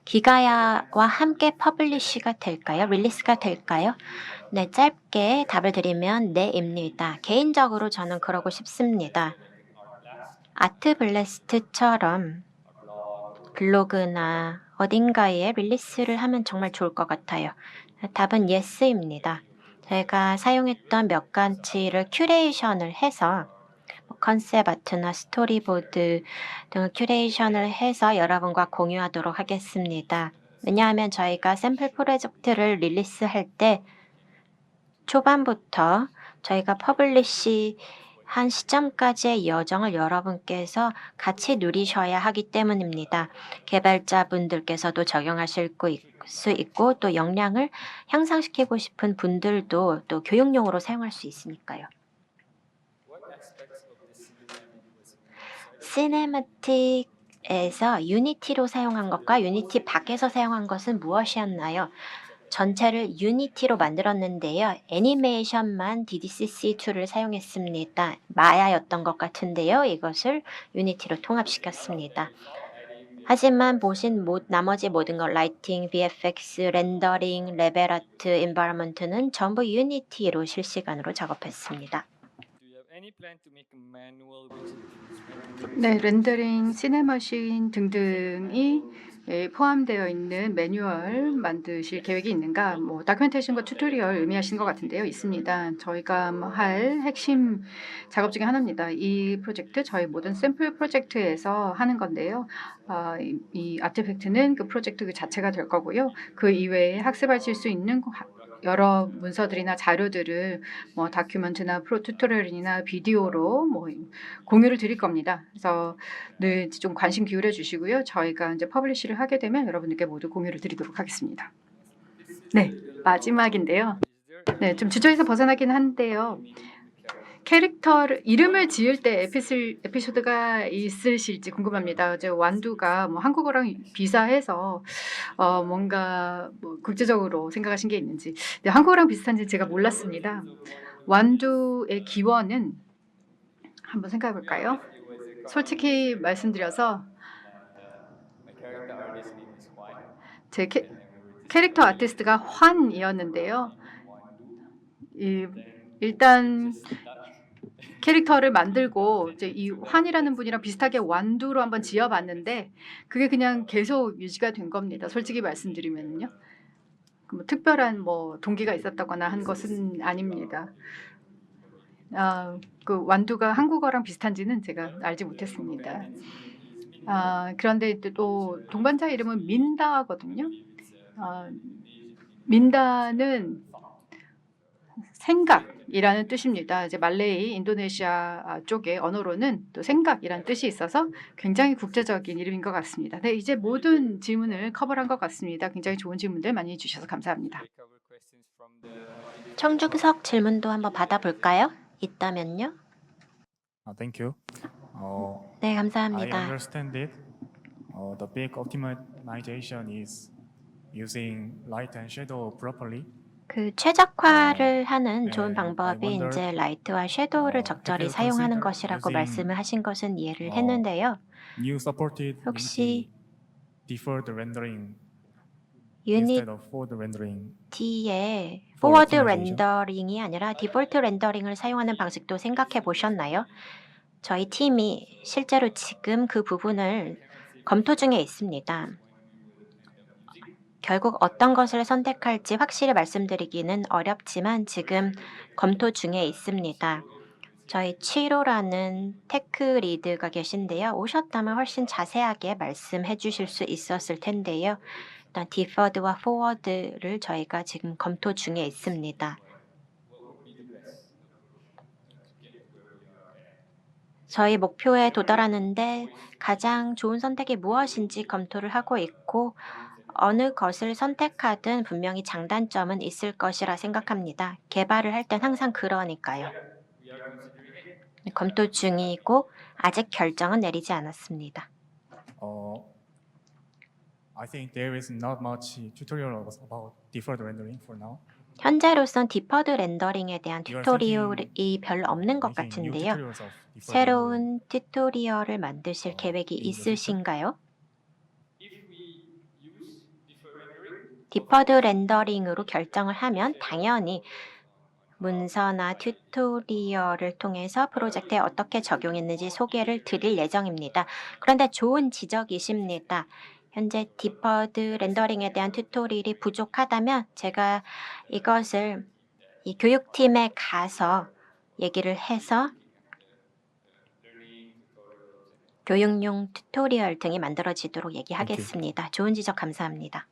기가야와 함께 퍼블리시가 될까요? 릴리스가 될까요? 네, 짧게 답을 드리면 네입니다. 개인적으로 저는 그러고 싶습니다. 아트 블래스트처럼 블로그나 어딘가에 릴리스를 하면 정말 좋을 것 같아요. 답은 예스입니다. 제가 사용했던 몇 가지를 큐레이션을 해서 컨셉 아트나 스토리보드 등을 큐레이션을 해서 여러분과 공유하도록 하겠습니다. 왜냐하면 저희가 샘플 프로젝트를 릴리스할 때 초반부터 저희가 퍼블리시 한 시점까지의 여정을 여러분께서 같이 누리셔야 하기 때문입니다. 개발자분들께서도 적용하실 수 있고 또 역량을 향상시키고 싶은 분들도 또 교육용으로 사용할 수 있으니까요. what aspects of the cinematic was 시네마틱에서 유니티로 사용한 것과 유니티 밖에서 사용한 것은 무엇이었나요? 전체를 유니티로 만들었는데요. 애니메이션만 DDCC2를 사용했습니다. 마야였던 것 같은데요. 이것을 유니티로 통합시켰습니다. 하지만 보신 나머지 모든 것, 라이팅, VFX, 렌더링, 레벨 아트, 인바이러먼트는 전부 유니티로 실시간으로 작업했습니다. Do you have any plan to make a manual which includes 네, 렌더링, 시네머신 등등이 포함되어 있는 매뉴얼 만드실 계획이 있는가? 뭐 다큐멘테이션과 튜토리얼 의미하시는 것 같은데요. 있습니다. 저희가 할 핵심 작업 중에 하나입니다. 이 프로젝트 저희 모든 샘플 프로젝트에서 하는 건데요. 이 아티팩트는 그 프로젝트 그 자체가 될 거고요. 그 이외에 학습하실 수 있는 여러 문서들이나 자료들을 뭐 다큐멘트나 프로 튜토리얼이나 비디오로 뭐 공유를 드릴 겁니다. 그래서 늘 좀 관심 기울여 주시고요. 저희가 이제 퍼블리시를 하게 되면 여러분들께 모두 공유를 드리도록 하겠습니다. 네, 마지막인데요. 네, 좀 주제에서 벗어나긴 한데요. 캐릭터를 이름을 지을 때 에피소드가 있으실지 궁금합니다. 이제 완두가 뭐 한국어랑 비슷해서 뭔가 뭐 국제적으로 생각하신 게 있는지. 네, 한국어랑 비슷한지 제가 몰랐습니다. 완두의 기원은 한번 생각해 볼까요? 솔직히 말씀드려서 제 캐릭터 아티스트가 환이었는데요. 일단 캐릭터를 만들고 이제 이 환이라는 분이랑 비슷하게 완두로 한번 지어봤는데 그게 그냥 계속 유지가 된 겁니다. 솔직히 말씀드리면요. 뭐 특별한 뭐 동기가 있었다거나 한 것은 아닙니다. 그 완두가 한국어랑 비슷한지는 제가 알지 못했습니다. 그런데 또 동반자 이름은 민다거든요. 민다는 생각이라는 뜻입니다. 이제 말레이, 인도네시아 쪽의 언어로는 또 생각이라는 뜻이 있어서 굉장히 국제적인 이름인 것 같습니다. 네, 이제 모든 질문을 커버한 것 같습니다. 굉장히 좋은 질문들 많이 주셔서 감사합니다. 청중석 질문도 한번 받아볼까요? 있다면요? Thank you. 네, I 감사합니다. understand it. The big optimization is using light and shadow properly. 그 최적화를 하는 좋은 and I 방법이 wondered, 이제 라이트와 섀도우를 have 적절히 you 사용하는 considered 것이라고 using, 말씀을 하신 것은 이해를 어, 했는데요. New supported 혹시 Unity deferred rendering 유니티의 instead of forward rendering. 포워드 optimization? 렌더링이 아니라 디폴트 렌더링을 사용하는 방식도 생각해 보셨나요? 저희 팀이 실제로 지금 그 부분을 검토 중에 있습니다. 결국 어떤 것을 선택할지 확실히 말씀드리기는 어렵지만 지금 검토 중에 있습니다. 저희 7호라는 테크 리드가 계신데요. 오셨다면 훨씬 자세하게 말씀해 주실 수 있었을 텐데요. 일단 디퍼드와 포워드를 저희가 지금 검토 중에 있습니다. 저희 목표에 도달하는데 가장 좋은 선택이 무엇인지 검토를 하고 있고 어느 것을 선택하든 분명히 장단점은 있을 것이라 생각합니다. 개발을 할 땐 항상 그러니까요. 검토 중이고 아직 결정은 내리지 않았습니다. I think there is not much tutorial about deferred rendering for now. 현재로선 디퍼드 렌더링에 대한 You are 튜토리얼이 별로 없는 것 making new 같은데요. tutorials of deferred rendering. 새로운 튜토리얼을 만드실 계획이 in the future? 있으신가요? 디퍼드 렌더링으로 결정을 하면 당연히 문서나 튜토리얼을 통해서 프로젝트에 어떻게 적용했는지 소개를 드릴 예정입니다. 그런데 좋은 지적이십니다. 현재 디퍼드 렌더링에 대한 튜토리얼이 부족하다면 제가 이것을 이 교육팀에 가서 얘기를 해서 교육용 튜토리얼 등이 만들어지도록 얘기하겠습니다. 좋은 지적 감사합니다.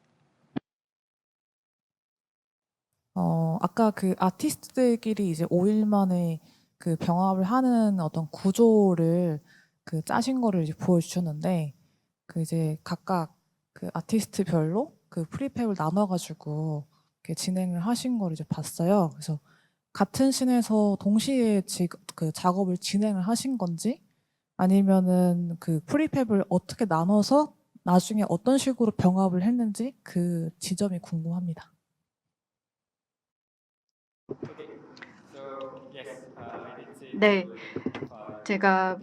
아까 그 아티스트들끼리 이제 5일 만에 그 병합을 하는 어떤 구조를 그 짜신 거를 이제 보여주셨는데 그 이제 각각 그 아티스트별로 그 프리팹을 나눠가지고 이렇게 진행을 하신 거를 이제 봤어요. 그래서 같은 씬에서 동시에 그 작업을 진행을 하신 건지 아니면은 그 프리팹을 어떻게 나눠서 나중에 어떤 식으로 병합을 했는지 그 지점이 궁금합니다. 네, 제가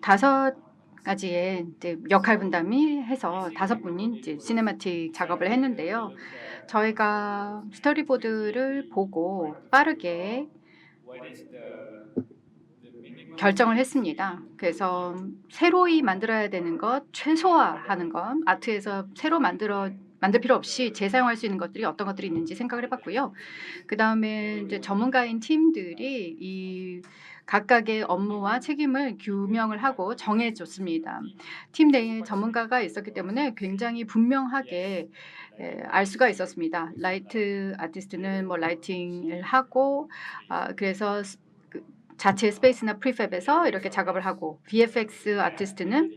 5가지의 이제 역할 분담이 해서 5분이 이제 시네마틱 작업을 했는데요. 저희가 스토리보드를 보고 빠르게 결정을 했습니다. 그래서 새로이 만들어야 되는 것, 최소화하는 것, 아트에서 새로 만들 필요 없이 재사용할 수 있는 것들이 어떤 것들이 있는지 생각을 해봤고요. 그 다음에 이제 전문가인 팀들이 이 각각의 업무와 책임을 규명을 하고 정해줬습니다. 팀 내에 전문가가 있었기 때문에 굉장히 분명하게 알 수가 있었습니다. 라이트 아티스트는 뭐 라이팅을 하고 그래서 그 자체 스페이스나 프리팹에서 이렇게 작업을 하고 VFX 아티스트는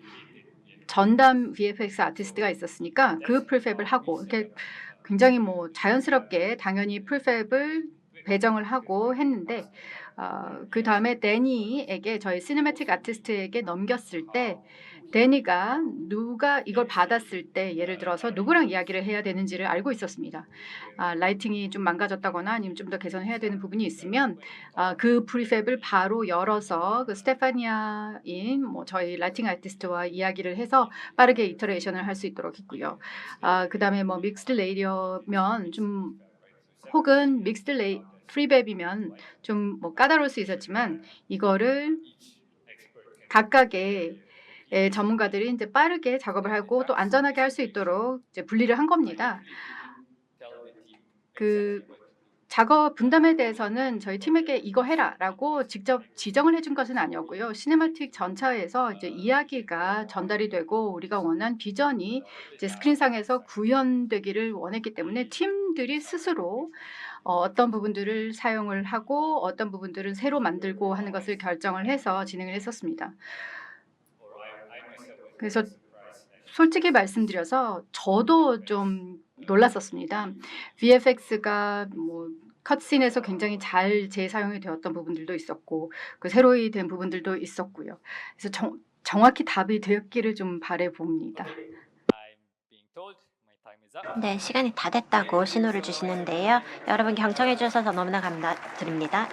전담 VFX 아티스트가 있었으니까 그 프리팹을 하고 이렇게 굉장히 뭐 자연스럽게 당연히 프리팹을 배정을 하고 했는데 그 다음에 데니에게 저희 시네매틱 아티스트에게 넘겼을 때 데니가 누가 이걸 받았을 때 예를 들어서 누구랑 이야기를 해야 되는지를 알고 있었습니다. 라이팅이 좀 망가졌다거나 아니면 좀 더 개선해야 되는 부분이 있으면 그 프리팹을 바로 열어서 그 스테파니아인 뭐 저희 라이팅 아티스트와 이야기를 해서 빠르게 이터레이션을 할 수 있도록 했고요. 그 다음에 뭐 믹스드 레이디어면 좀 혹은 믹스드 프리백이면 좀 뭐 까다로울 수 있었지만 이거를 각각의 전문가들이 이제 빠르게 작업을 하고 또 안전하게 할 수 있도록 이제 분리를 한 겁니다. 그 작업 분담에 대해서는 저희 팀에게 이거 해라라고 직접 지정을 해준 것은 아니었고요. 시네마틱 전차에서 이제 이야기가 전달이 되고 우리가 원한 비전이 이제 스크린상에서 구현되기를 원했기 때문에 팀들이 스스로 어떤 부분들을 사용을 하고 어떤 부분들은 새로 만들고 하는 것을 결정을 해서 진행을 했었습니다. 그래서 솔직히 말씀드려서 저도 좀 놀랐었습니다. VFX가 뭐 컷신에서 굉장히 잘 재사용이 되었던 부분들도 있었고 그 새로이 된 부분들도 있었고요. 그래서 정확히 답이 되었기를 좀 바래 봅니다. I'm being told my time is up. 네, 시간이 다 됐다고 신호를 주시는데요. 여러분 경청해 주셔서 너무나 감사드립니다.